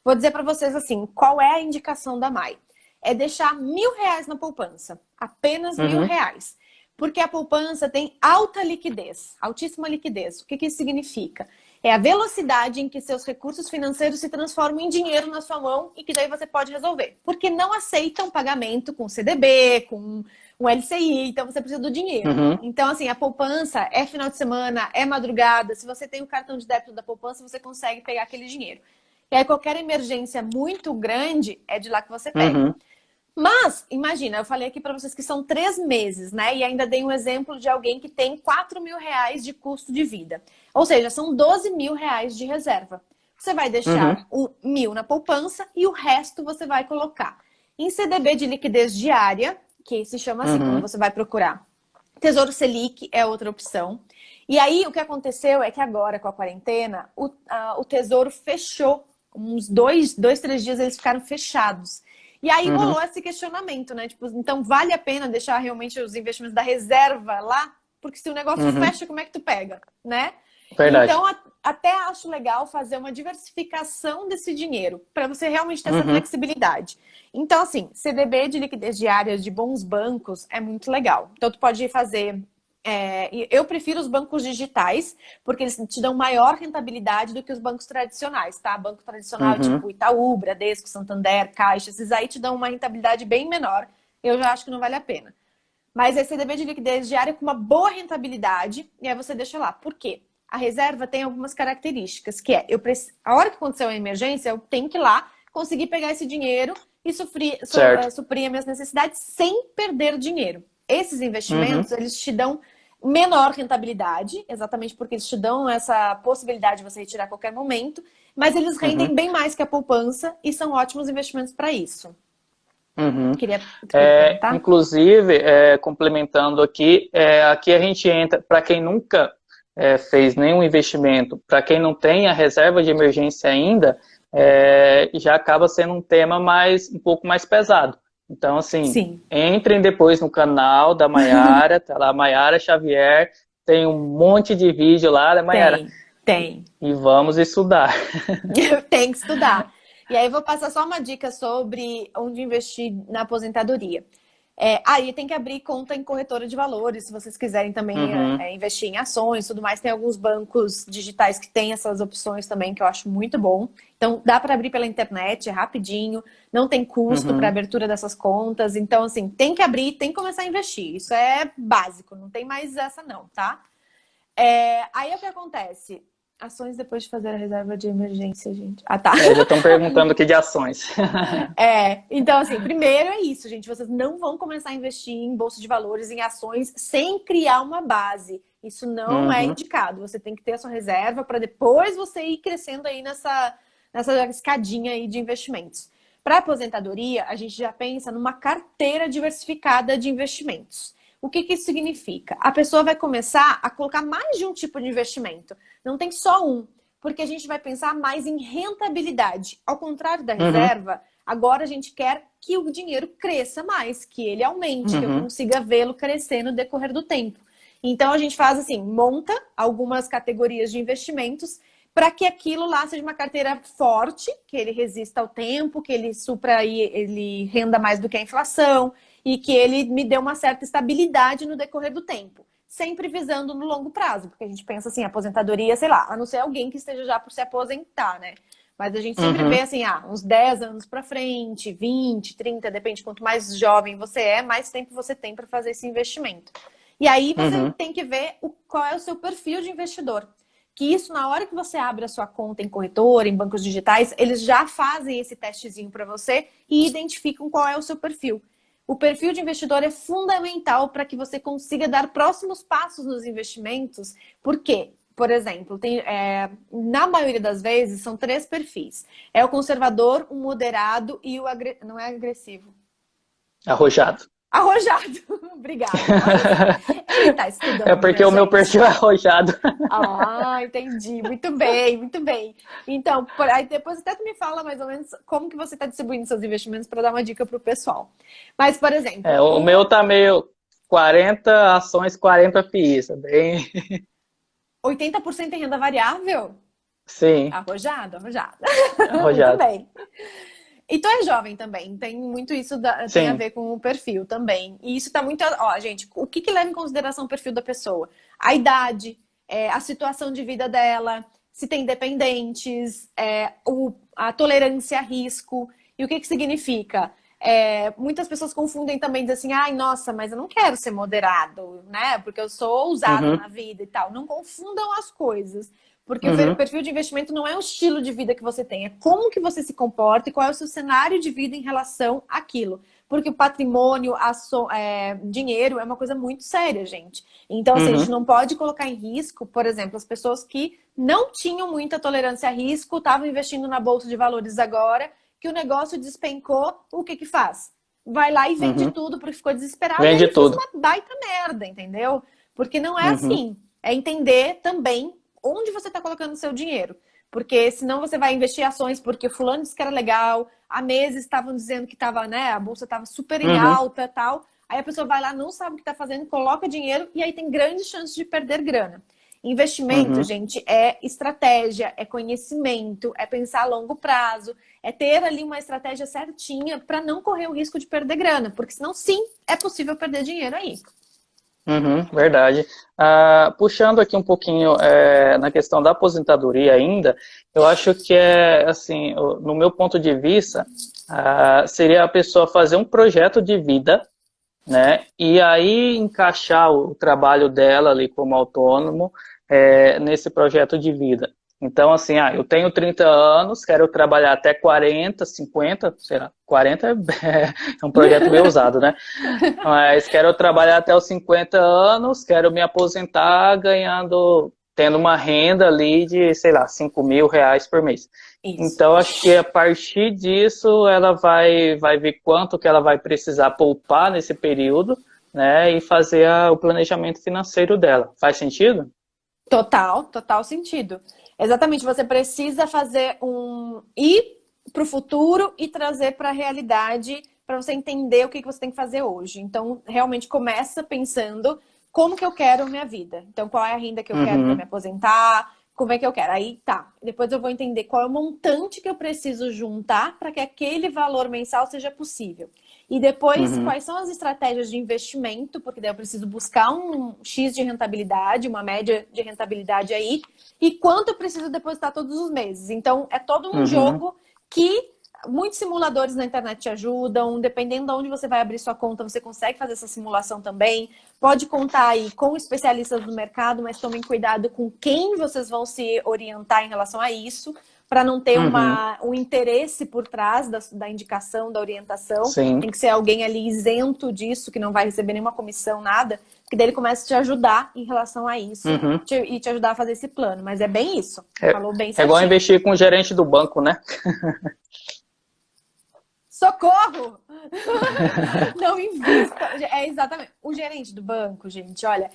[SPEAKER 2] Vou dizer para vocês assim, qual é a indicação da Mai? É deixar R$1.000 na poupança. Apenas R$1.000. Porque a poupança tem alta liquidez, altíssima liquidez. O que isso significa? É a velocidade em que seus recursos financeiros se transformam em dinheiro na sua mão e que daí você pode resolver. Porque não aceitam pagamento com CDB, com um LCI, então você precisa do dinheiro. Então, assim, a poupança é final de semana, é madrugada. Se você tem o cartão de débito da poupança, você consegue pegar aquele dinheiro. E aí, qualquer emergência muito grande, é de lá que você pega. Mas, imagina, eu falei aqui para vocês que são 3 meses, né? E ainda dei um exemplo de alguém que tem R$4.000 de custo de vida. Ou seja, são R$12.000 de reserva. Você vai deixar R$1.000 na poupança e o resto você vai colocar em CDB de liquidez diária, que se chama assim, quando você vai procurar. Tesouro Selic é outra opção. E aí, o que aconteceu é que agora, com a quarentena, o Tesouro fechou. Uns 3 dias eles ficaram fechados. E aí
[SPEAKER 1] Uhum,
[SPEAKER 2] rolou esse questionamento, né? Tipo, então vale a pena deixar realmente os investimentos da reserva lá? Porque se o negócio
[SPEAKER 1] uhum,
[SPEAKER 2] fecha, como é que tu pega, né?
[SPEAKER 1] verdade.
[SPEAKER 2] Então, até acho legal fazer uma diversificação desse dinheiro, para você realmente ter essa
[SPEAKER 1] Uhum,
[SPEAKER 2] flexibilidade. Então, assim, CDB de liquidez diária de bons bancos é muito legal. Então, tu pode fazer. Eu prefiro os bancos digitais, porque eles te dão maior rentabilidade do que os bancos tradicionais, tá? Banco tradicional
[SPEAKER 1] uhum,
[SPEAKER 2] tipo Itaú, Bradesco, Santander, Caixa, esses aí te dão uma rentabilidade bem menor. Eu já acho que não vale a pena. Mas é CDB de liquidez diária com uma boa rentabilidade, e aí você deixa lá. Por quê? A reserva tem algumas características, que é, a hora que aconteceu a emergência, eu tenho que ir lá, conseguir pegar esse dinheiro e
[SPEAKER 1] certo.
[SPEAKER 2] suprir as minhas necessidades sem perder dinheiro. Esses
[SPEAKER 1] Uhum,
[SPEAKER 2] investimentos, eles te dão menor rentabilidade, exatamente porque eles te dão essa possibilidade de você retirar a qualquer momento, mas eles rendem
[SPEAKER 1] uhum,
[SPEAKER 2] bem mais que a poupança e são ótimos investimentos para isso.
[SPEAKER 1] uhum.
[SPEAKER 2] Tu queria perguntar?
[SPEAKER 1] Inclusive, complementando aqui, aqui a gente entra, para quem nunca fez nenhum investimento, para quem não tem a reserva de emergência ainda, já acaba sendo um tema um pouco mais pesado. Então, assim,
[SPEAKER 2] Sim.
[SPEAKER 1] entrem depois no canal da Maiara, tá lá, Maiara Xavier, tem um monte de vídeo lá, né, Maiara?
[SPEAKER 2] Tem, tem.
[SPEAKER 1] E vamos estudar.
[SPEAKER 2] Tem que estudar. E aí eu vou passar só uma dica sobre onde investir na aposentadoria. Aí tem que abrir conta em corretora de valores, se vocês quiserem também
[SPEAKER 1] Uhum,
[SPEAKER 2] investir em ações e tudo mais. Tem alguns bancos digitais que têm essas opções também, que eu acho muito bom. Então, dá para abrir pela internet, é rapidinho, não tem custo para
[SPEAKER 1] uhum.
[SPEAKER 2] abertura dessas contas. Então, assim, tem que abrir, tem que começar a investir. Isso é básico, não tem mais essa não, tá? Aí o que acontece? Ações depois de fazer a reserva de emergência, gente. Ah, tá.
[SPEAKER 1] Já estão perguntando aqui de ações.
[SPEAKER 2] Então, assim, primeiro é isso, gente. Vocês não vão começar a investir em bolsa de valores, em ações, sem criar uma base. Isso não é
[SPEAKER 1] Uhum,
[SPEAKER 2] indicado. Você tem que ter a sua reserva para depois você ir crescendo aí nessa escadinha aí de investimentos. Para aposentadoria, a gente já pensa numa carteira diversificada de investimentos. O que isso significa? A pessoa vai começar a colocar mais de um tipo de investimento. Não tem só um, porque a gente vai pensar mais em rentabilidade. Ao contrário da
[SPEAKER 1] uhum,
[SPEAKER 2] reserva, agora a gente quer que o dinheiro cresça mais, que ele aumente, que eu
[SPEAKER 1] uhum.
[SPEAKER 2] consiga vê-lo crescer no decorrer do tempo. Então a gente faz assim, monta algumas categorias de investimentos para que aquilo lá seja uma carteira forte, que ele resista ao tempo, que ele supra e ele renda mais do que a inflação e que ele me dê uma certa estabilidade no decorrer do tempo. Sempre visando no longo prazo, porque a gente pensa assim, aposentadoria, sei lá, a não ser alguém que esteja já por se aposentar, né? Mas a gente sempre vê
[SPEAKER 1] Uhum,
[SPEAKER 2] assim, uns 10 anos para frente, 20, 30, depende quanto mais jovem você é, mais tempo você tem para fazer esse investimento. E aí você
[SPEAKER 1] uhum,
[SPEAKER 2] tem que ver qual é o seu perfil de investidor. Que isso, na hora que você abre a sua conta em corretora, em bancos digitais, eles já fazem esse testezinho para você e identificam qual é o seu perfil. O perfil de investidor é fundamental para que você consiga dar próximos passos nos investimentos. Por quê? Por exemplo, na maioria das vezes são 3 perfis. É o conservador, o moderado e não é agressivo.
[SPEAKER 1] arrojado.
[SPEAKER 2] Arrojado. Obrigada. Olha só. Ele está
[SPEAKER 1] É
[SPEAKER 2] estudando
[SPEAKER 1] porque
[SPEAKER 2] pra
[SPEAKER 1] o meu
[SPEAKER 2] gente.
[SPEAKER 1] perfil é arrojado.
[SPEAKER 2] Ah, entendi. Muito bem, muito bem. Então, aí depois até tu me fala mais ou menos como que você está distribuindo seus investimentos para dar uma dica para o pessoal. Mas, por exemplo,
[SPEAKER 1] O meu tá meio 40 ações, 40 FIIs, bem.
[SPEAKER 2] 80% em renda variável?
[SPEAKER 1] Sim,
[SPEAKER 2] Arrojado, arrojado. Muito
[SPEAKER 1] arrojado.
[SPEAKER 2] bem. E tu é jovem também, tem muito isso, tem a
[SPEAKER 1] Sim.
[SPEAKER 2] ver com o perfil também. E isso tá muito. Ó, gente, o que leva em consideração o perfil da pessoa? A idade, a situação de vida dela, se tem dependentes, a tolerância a risco. E o que significa? Muitas pessoas confundem também, dizem assim, ai, nossa, mas eu não quero ser moderado, né? Porque eu sou ousado
[SPEAKER 1] Uhum,
[SPEAKER 2] na vida e tal. Não confundam as coisas. Porque o
[SPEAKER 1] uhum,
[SPEAKER 2] perfil de investimento não é um estilo de vida que você tem, é como que você se comporta e qual é o seu cenário de vida em relação àquilo. Porque o patrimônio, dinheiro é uma coisa muito séria, gente. Então, assim, a gente
[SPEAKER 1] uhum,
[SPEAKER 2] não pode colocar em risco, por exemplo, as pessoas que não tinham muita tolerância a risco, estavam investindo na bolsa de valores agora, que o negócio despencou, o que faz? Vai lá e vende
[SPEAKER 1] uhum.
[SPEAKER 2] tudo porque ficou desesperado e
[SPEAKER 1] Vende
[SPEAKER 2] aí fez
[SPEAKER 1] tudo.
[SPEAKER 2] uma baita merda, entendeu? Porque não é
[SPEAKER 1] Uhum,
[SPEAKER 2] assim. é entender também onde você está colocando o seu dinheiro. Porque senão você vai investir em ações porque fulano disse que era legal, há meses estavam dizendo que tava, né, a bolsa estava super em
[SPEAKER 1] Uhum,
[SPEAKER 2] alta e tal. Aí a pessoa vai lá, não sabe o que está fazendo, coloca dinheiro e aí tem grandes chances de perder grana. Investimento,
[SPEAKER 1] uhum.
[SPEAKER 2] gente, é estratégia, é conhecimento, é pensar a longo prazo, é ter ali uma estratégia certinha para não correr o risco de perder grana, porque senão sim, é possível perder dinheiro aí.
[SPEAKER 1] Uhum, verdade. Puxando aqui um pouquinho na questão da aposentadoria ainda, eu acho que assim, no meu ponto de vista, seria a pessoa fazer um projeto de vida, né? E aí encaixar o trabalho dela ali como autônomo nesse projeto de vida. Então, assim, eu tenho 30 anos, quero trabalhar até 40, 50, sei lá, 40 é um projeto meio ousado, né? Mas quero trabalhar até os 50 anos, quero me aposentar tendo uma renda ali de, sei lá, R$ 5.000 por mês.
[SPEAKER 2] Isso.
[SPEAKER 1] Então, acho que a partir disso, ela vai ver quanto que ela vai precisar poupar nesse período, né, e fazer o planejamento financeiro dela. Faz sentido?
[SPEAKER 2] Total, total sentido. Exatamente, você precisa fazer ir para o futuro e trazer para a realidade para você entender o que você tem que fazer hoje. Então, realmente começa pensando como que eu quero minha vida. Então, qual é a renda que eu quero para me
[SPEAKER 1] Uhum,
[SPEAKER 2] aposentar? Como é que eu quero? Aí tá. Depois eu vou entender qual é o montante que eu preciso juntar para que aquele valor mensal seja possível. E depois,
[SPEAKER 1] uhum,
[SPEAKER 2] quais são as estratégias de investimento, porque daí eu preciso buscar um X de rentabilidade, uma média de rentabilidade aí, e quanto eu preciso depositar todos os meses. Então, é todo um
[SPEAKER 1] uhum,
[SPEAKER 2] jogo que muitos simuladores na internet te ajudam, dependendo de onde você vai abrir sua conta, você consegue fazer essa simulação também. Pode contar aí com especialistas do mercado, mas tomem cuidado com quem vocês vão se orientar em relação a isso, para não ter
[SPEAKER 1] uhum.
[SPEAKER 2] um interesse por trás da indicação, da orientação.
[SPEAKER 1] Sim.
[SPEAKER 2] Tem que ser alguém ali isento disso, que não vai receber nenhuma comissão, nada, que daí ele começa a te ajudar em relação a isso
[SPEAKER 1] Uhum.
[SPEAKER 2] e te ajudar a fazer esse plano. Mas é bem isso.
[SPEAKER 1] É,
[SPEAKER 2] Falou bem
[SPEAKER 1] é igual
[SPEAKER 2] certinho.
[SPEAKER 1] investir com o gerente do banco, né?
[SPEAKER 2] Socorro! Não invista. É exatamente. O gerente do banco, gente, olha,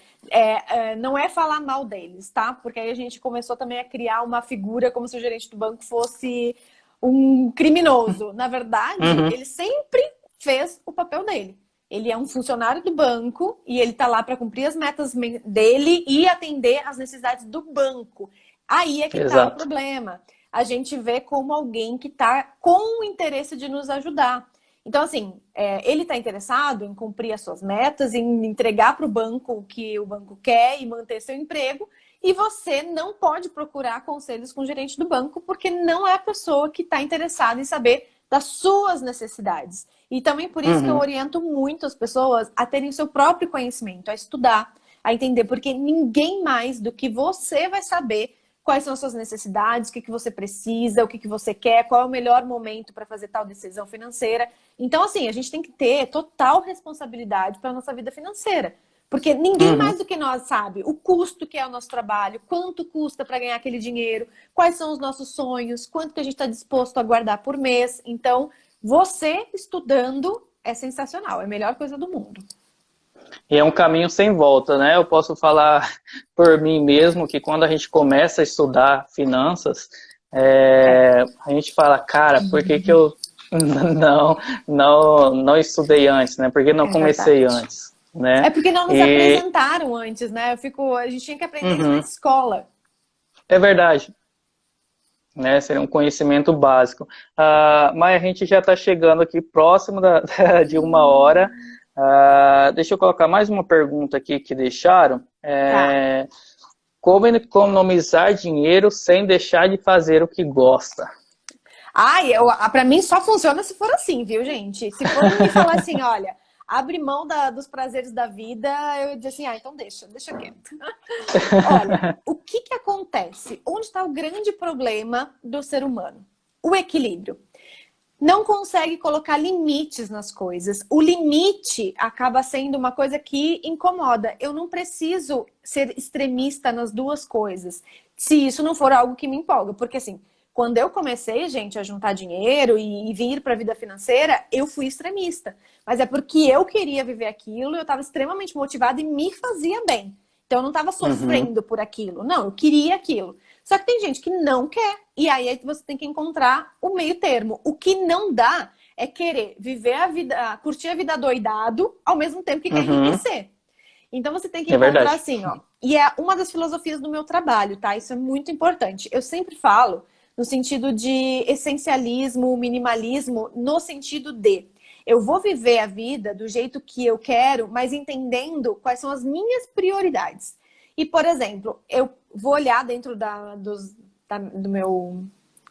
[SPEAKER 2] não é falar mal deles, tá? Porque aí a gente começou também a criar uma figura como se o gerente do banco fosse um criminoso. Na verdade,
[SPEAKER 1] Uhum,
[SPEAKER 2] ele sempre fez o papel dele. Ele é um funcionário do banco e ele tá lá para cumprir as metas dele e atender às necessidades do banco. Aí é que tá o
[SPEAKER 1] exato.
[SPEAKER 2] problema. A gente vê como alguém que tá com o interesse de nos ajudar. Então, assim, ele está interessado em cumprir as suas metas, em entregar para o banco o que o banco quer e manter seu emprego, e você não pode procurar conselhos com o gerente do banco, porque não é a pessoa que está interessada em saber das suas necessidades. E também por isso que eu
[SPEAKER 1] Uhum,
[SPEAKER 2] oriento muito as pessoas a terem seu próprio conhecimento, a estudar, a entender, porque ninguém mais do que você vai saber quais são as suas necessidades, o que você precisa, o que você quer, qual é o melhor momento para fazer tal decisão financeira. Então, assim, a gente tem que ter total responsabilidade para a nossa vida financeira. Porque ninguém
[SPEAKER 1] uhum.
[SPEAKER 2] mais do que nós sabe o custo que é o nosso trabalho, quanto custa para ganhar aquele dinheiro, quais são os nossos sonhos, quanto que a gente está disposto a guardar por mês. Então, você estudando é sensacional, é a melhor coisa do mundo.
[SPEAKER 1] E é um caminho sem volta, né? Eu posso falar por mim mesmo que quando a gente começa a estudar finanças,
[SPEAKER 2] É.
[SPEAKER 1] a gente fala, cara, por que que eu não estudei antes, né? Por que não
[SPEAKER 2] É
[SPEAKER 1] comecei
[SPEAKER 2] verdade.
[SPEAKER 1] antes, né?
[SPEAKER 2] É porque não nos
[SPEAKER 1] E,
[SPEAKER 2] apresentaram antes, né? A gente tinha que aprender isso na
[SPEAKER 1] uhum,
[SPEAKER 2] escola.
[SPEAKER 1] é verdade, né? Seria um conhecimento básico. Mas a gente já está chegando aqui próximo de 1 hora. Deixa eu colocar mais uma pergunta aqui que deixaram.
[SPEAKER 2] Tá.
[SPEAKER 1] Como economizar dinheiro sem deixar de fazer o que gosta?
[SPEAKER 2] Ai, pra mim só funciona se for assim, viu, gente? Se for me falar assim, olha, abre mão dos prazeres da vida, eu ia dizer assim, então deixa quieto. Olha, o que que acontece? Onde está o grande problema do ser humano? O equilíbrio. Não consegue colocar limites nas coisas. O limite acaba sendo uma coisa que incomoda. Eu não preciso ser extremista nas duas coisas, se isso não for algo que me empolga. Porque assim, quando eu comecei, gente, a juntar dinheiro e vir para a vida financeira, eu fui extremista. Mas é porque eu queria viver aquilo, eu estava extremamente motivada e me fazia bem. Então eu não estava
[SPEAKER 1] Uhum.
[SPEAKER 2] sofrendo por aquilo. Não, eu queria aquilo. Só que tem gente que não quer. E aí você tem que encontrar o meio termo. O que não dá é querer viver a vida, curtir a vida doidado, ao mesmo tempo que quer
[SPEAKER 1] Uhum.
[SPEAKER 2] enriquecer. Então você tem que
[SPEAKER 1] É
[SPEAKER 2] encontrar
[SPEAKER 1] verdade.
[SPEAKER 2] assim, ó. E é uma das filosofias do meu trabalho, tá? Isso é muito importante. Eu sempre falo no sentido de essencialismo, minimalismo, no sentido de eu vou viver a vida do jeito que eu quero, mas entendendo quais são as minhas prioridades. E, por exemplo, eu vou olhar dentro do meu,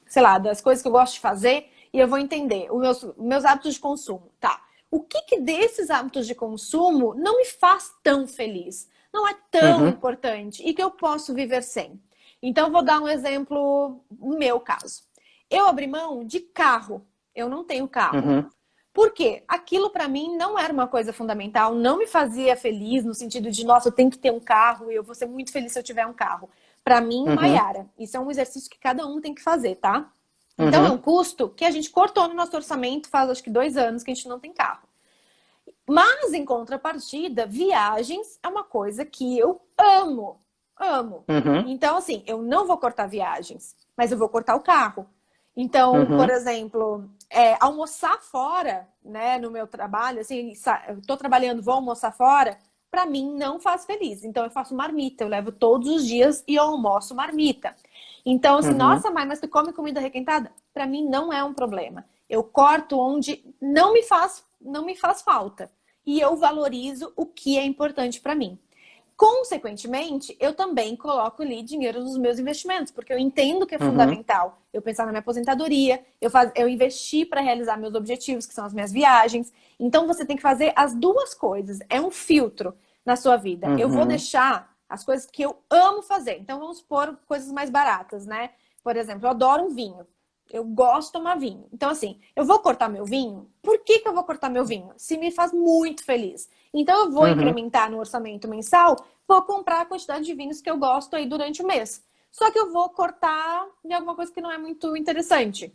[SPEAKER 2] sei lá, das coisas que eu gosto de fazer e eu vou entender os meus hábitos de consumo. Tá. O que desses hábitos de consumo não me faz tão feliz? Não é tão
[SPEAKER 1] Uhum.
[SPEAKER 2] importante e que eu posso viver sem? Então, vou dar um exemplo no meu caso. Eu abri mão de carro. Eu não tenho carro.
[SPEAKER 1] Uhum.
[SPEAKER 2] Por quê? Aquilo para mim não era uma coisa fundamental, não me fazia feliz no sentido de, nossa, eu tenho que ter um carro e eu vou ser muito feliz se eu tiver um carro. Para mim,
[SPEAKER 1] Uhum.
[SPEAKER 2] Maiara, isso é um exercício que cada um tem que fazer, tá? Então é um
[SPEAKER 1] Uhum.
[SPEAKER 2] custo que a gente cortou no nosso orçamento faz acho que 2 anos que a gente não tem carro. Mas, em contrapartida, viagens é uma coisa que eu amo. Amo.
[SPEAKER 1] Uhum.
[SPEAKER 2] Então, assim, eu não vou cortar viagens, mas eu vou cortar o carro. Então, por
[SPEAKER 1] Uhum.
[SPEAKER 2] exemplo, almoçar fora, né, no meu trabalho, assim, eu tô trabalhando, vou almoçar fora, para mim não faz feliz. Então, eu faço marmita, eu levo todos os dias e eu almoço marmita. Então, assim,
[SPEAKER 1] Uhum.
[SPEAKER 2] nossa, mãe, mas tu come comida requentada? Para mim não é um problema. Eu corto onde não me faz falta. E eu valorizo o que é importante para mim. Consequentemente, eu também coloco ali dinheiro nos meus investimentos, porque eu entendo que é
[SPEAKER 1] Uhum.
[SPEAKER 2] fundamental eu pensar na minha aposentadoria, eu investir para realizar meus objetivos, que são as minhas viagens. Então, você tem que fazer as duas coisas. É um filtro na sua vida. Eu vou
[SPEAKER 1] Uhum.
[SPEAKER 2] deixar as coisas que eu amo fazer. Então, vamos supor coisas mais baratas, né? Por exemplo, eu adoro um vinho. Eu gosto de tomar vinho. Então, assim, eu vou cortar meu vinho. Por que eu vou cortar meu vinho? Se me faz muito feliz. Então, eu vou
[SPEAKER 1] Uhum.
[SPEAKER 2] incrementar no orçamento mensal, vou comprar a quantidade de vinhos que eu gosto aí durante o mês. Só que eu vou cortar de alguma coisa que não é muito interessante.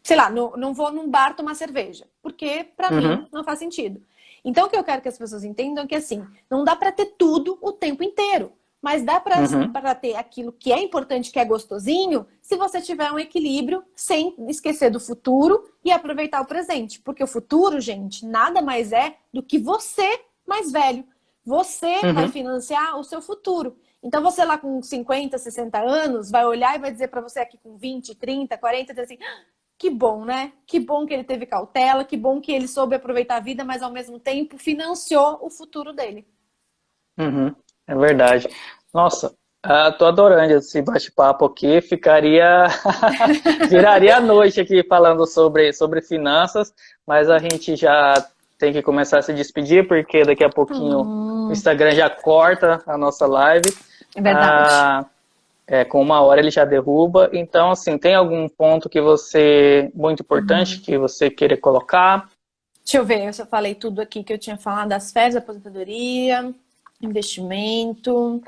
[SPEAKER 2] Sei lá, não vou num bar tomar cerveja, porque pra mim
[SPEAKER 1] Uhum.
[SPEAKER 2] não faz sentido. Então, o que eu quero que as pessoas entendam é que, assim, não dá pra ter tudo o tempo inteiro. Mas dá
[SPEAKER 1] Uhum.
[SPEAKER 2] para ter aquilo que é importante, que é gostosinho, se você tiver um equilíbrio, sem esquecer do futuro e aproveitar o presente. Porque o futuro, gente, nada mais é do que você mais velho. Você vai
[SPEAKER 1] Uhum.
[SPEAKER 2] financiar o seu futuro. Então você lá com 50, 60 anos vai olhar e vai dizer para você aqui com 20, 30, 40, dizer assim: "Ah, que bom, né? Que bom que ele teve cautela, que bom que ele soube aproveitar a vida, mas ao mesmo tempo financiou o futuro dele."
[SPEAKER 1] Uhum. É verdade. Nossa, tô adorando esse bate-papo aqui. Ficaria. Viraria a noite aqui falando sobre finanças, mas a gente já tem que começar a se despedir, porque daqui a pouquinho o
[SPEAKER 2] Hum,
[SPEAKER 1] Instagram já corta a nossa live.
[SPEAKER 2] é verdade.
[SPEAKER 1] Ah, com 1 hora ele já derruba. Então, assim, tem algum ponto que você, muito importante, que você queira colocar?
[SPEAKER 2] Deixa eu ver, eu só falei tudo aqui que eu tinha falado das férias, aposentadoria, investimento.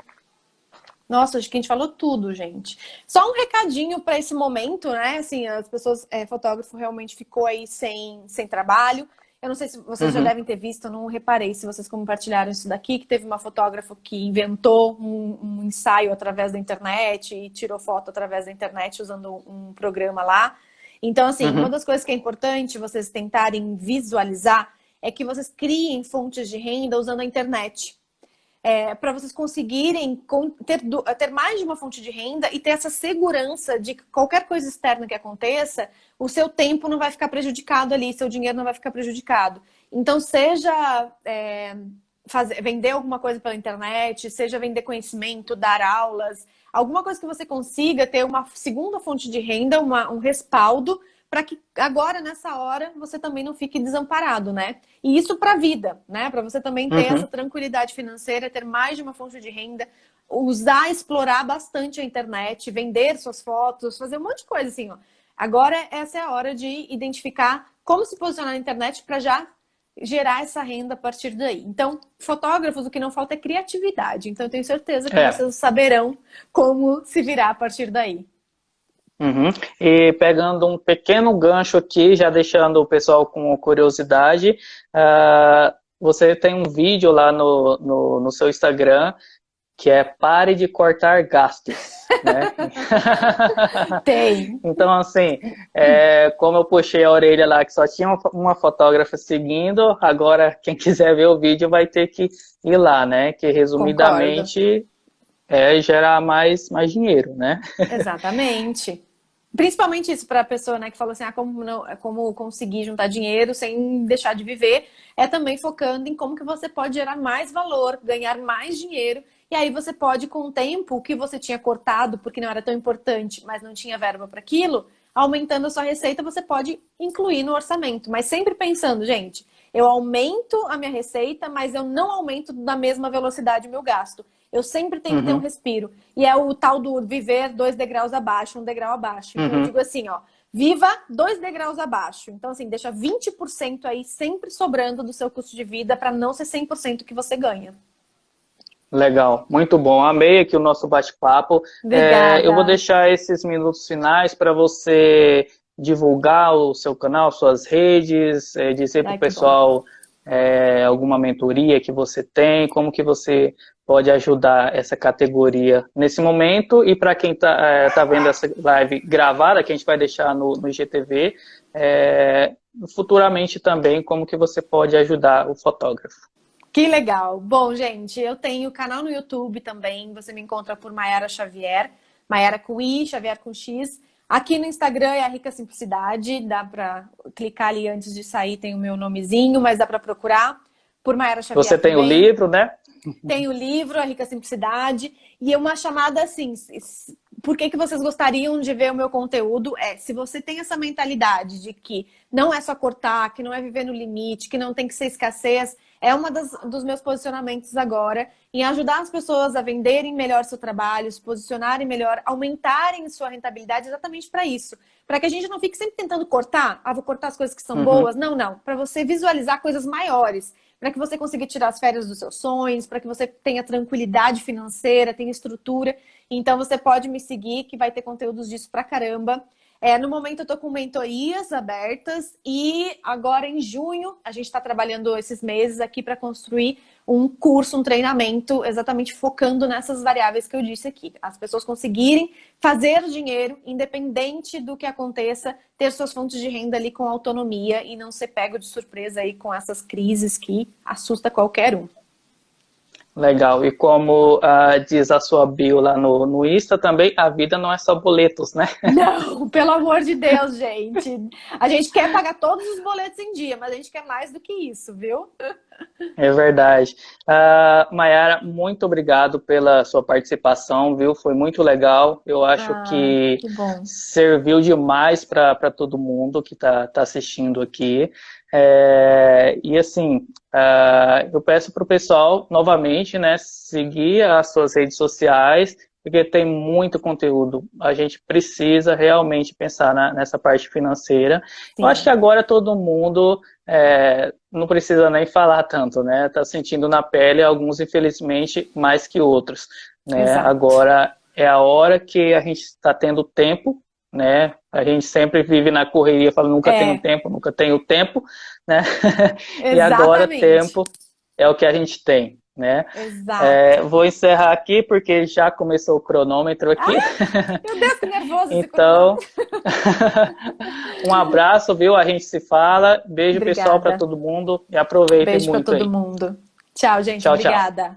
[SPEAKER 2] Nossa, acho que a gente falou tudo, gente. Só um recadinho para esse momento, né? Assim, as pessoas, fotógrafo realmente ficou aí sem trabalho. Eu não sei se vocês já
[SPEAKER 1] Uhum.
[SPEAKER 2] devem ter visto, eu não reparei se vocês compartilharam isso daqui, que teve uma fotógrafa que inventou um ensaio através da internet e tirou foto através da internet usando um programa lá. Então, assim, uma
[SPEAKER 1] Uhum.
[SPEAKER 2] das coisas que é importante vocês tentarem visualizar é que vocês criem fontes de renda usando a internet. Para vocês conseguirem ter mais de uma fonte de renda e ter essa segurança de que qualquer coisa externa que aconteça, o seu tempo não vai ficar prejudicado ali, seu dinheiro não vai ficar prejudicado. Então, seja vender alguma coisa pela internet, seja vender conhecimento, dar aulas, alguma coisa que você consiga ter uma segunda fonte de renda, um respaldo, para que agora, nessa hora, você também não fique desamparado, né? E isso para a vida, né? Para você também ter essa
[SPEAKER 1] Uhum.
[SPEAKER 2] tranquilidade financeira, ter mais de uma fonte de renda, usar, explorar bastante a internet, vender suas fotos, fazer um monte de coisa assim, ó. Agora, essa é a hora de identificar como se posicionar na internet para já gerar essa renda a partir daí. Então, fotógrafos, o que não falta é criatividade. Então, eu tenho certeza que
[SPEAKER 1] É.
[SPEAKER 2] vocês saberão como se virar a partir daí.
[SPEAKER 1] Uhum. E pegando um pequeno gancho aqui, já deixando o pessoal com curiosidade, você tem um vídeo lá no seu Instagram que é pare de cortar gastos, né?
[SPEAKER 2] Tem.
[SPEAKER 1] Então, assim, como eu puxei a orelha lá que só tinha uma fotógrafa seguindo, agora quem quiser ver o vídeo vai ter que ir lá, né? Que
[SPEAKER 2] Concordo.
[SPEAKER 1] resumidamente é gerar mais dinheiro, né?
[SPEAKER 2] Exatamente. Principalmente isso para a pessoa, né, que falou assim, como não, como conseguir juntar dinheiro sem deixar de viver, é também focando em como que você pode gerar mais valor, ganhar mais dinheiro, e aí você pode, com o tempo, o que você tinha cortado porque não era tão importante, mas não tinha verba para aquilo, aumentando a sua receita, você pode incluir no orçamento, mas sempre pensando, gente, eu aumento a minha receita, mas eu não aumento da mesma velocidade o meu gasto. Eu sempre tenho que ter um
[SPEAKER 1] Uhum,
[SPEAKER 2] respiro. E é o tal do viver 2 degraus abaixo, 1 degrau abaixo. Então eu
[SPEAKER 1] uhum.
[SPEAKER 2] digo assim, ó, viva 2 degraus abaixo. Então assim, deixa 20% aí sempre sobrando do seu custo de vida para não ser 100% que você ganha.
[SPEAKER 1] Legal, muito bom. Amei aqui o nosso bate-papo. Eu vou
[SPEAKER 2] Obrigada.
[SPEAKER 1] deixar esses minutos finais para você divulgar o seu canal, suas redes, dizer para o
[SPEAKER 2] Ai, que bom.
[SPEAKER 1] pessoal alguma mentoria que você tem, como que você pode ajudar essa categoria nesse momento. E para quem tá vendo essa live gravada, que a gente vai deixar no IGTV, futuramente também, como que você pode ajudar o fotógrafo.
[SPEAKER 2] Que legal. Bom, gente, eu tenho canal no YouTube também. Você me encontra por Maiara Xavier. Maiara com I, Xavier com X. Aqui no Instagram é a Rica Simplicidade. Dá para clicar ali antes de sair, tem o meu nomezinho, mas dá para procurar. Por Maiara
[SPEAKER 1] Você
[SPEAKER 2] Xavier
[SPEAKER 1] tem o
[SPEAKER 2] também.
[SPEAKER 1] livro, né?
[SPEAKER 2] Tem o livro, A Rica Simplicidade, e uma chamada assim, por que que vocês gostariam de ver o meu conteúdo? Se você tem essa mentalidade de que não é só cortar, que não é viver no limite, que não tem que ser escassez, é uma dos meus posicionamentos agora, em ajudar as pessoas a venderem melhor seu trabalho, se posicionarem melhor, aumentarem sua rentabilidade exatamente para isso. Para que a gente não fique sempre tentando cortar, vou cortar as coisas que são
[SPEAKER 1] Uhum.
[SPEAKER 2] boas. Não, não. Para você visualizar coisas maiores, para que você consiga tirar as férias dos seus sonhos, para que você tenha tranquilidade financeira, tenha estrutura. Então você pode me seguir, que vai ter conteúdos disso pra caramba. No momento eu tô com mentorias abertas e agora em junho a gente está trabalhando esses meses aqui para construir um curso, um treinamento exatamente focando nessas variáveis que eu disse aqui. As pessoas conseguirem fazer dinheiro independente do que aconteça, ter suas fontes de renda ali com autonomia e não ser pego de surpresa aí com essas crises que assusta qualquer um.
[SPEAKER 1] Legal. E como diz a sua bio lá no Insta também, a vida não é só boletos, né?
[SPEAKER 2] Não, pelo amor de Deus, gente. A gente quer pagar todos os boletos em dia, mas a gente quer mais do que isso, viu?
[SPEAKER 1] É verdade. Maiara, muito obrigado pela sua participação, viu? Foi muito legal. Eu acho
[SPEAKER 2] Ah,
[SPEAKER 1] que
[SPEAKER 2] que bom.
[SPEAKER 1] serviu demais para todo mundo que tá assistindo aqui. E assim, eu peço para o pessoal, novamente, né, seguir as suas redes sociais, porque tem muito conteúdo. A gente precisa realmente pensar nessa parte financeira. Eu acho que
[SPEAKER 2] Sim,
[SPEAKER 1] agora todo mundo não precisa nem falar tanto, né? Tá sentindo na pele, alguns infelizmente mais que outros, né?
[SPEAKER 2] exato.
[SPEAKER 1] Agora é a hora que a gente está tendo tempo, né? A gente sempre vive na correria, fala
[SPEAKER 2] É,
[SPEAKER 1] nunca tenho tempo, né? E agora
[SPEAKER 2] exatamente.
[SPEAKER 1] tempo é o que a gente tem, né?
[SPEAKER 2] Exato.
[SPEAKER 1] Vou encerrar aqui porque já começou o cronômetro aqui.
[SPEAKER 2] Meu Deus, que nervoso esse
[SPEAKER 1] Então,
[SPEAKER 2] cronômetro.
[SPEAKER 1] um abraço, viu? A gente se fala. Beijo, pessoal, para
[SPEAKER 2] Obrigada.
[SPEAKER 1] todo mundo e aproveitem
[SPEAKER 2] Beijo para
[SPEAKER 1] muito
[SPEAKER 2] todo
[SPEAKER 1] aí.
[SPEAKER 2] mundo. Tchau, gente.
[SPEAKER 1] Tchau, tchau.
[SPEAKER 2] Obrigada.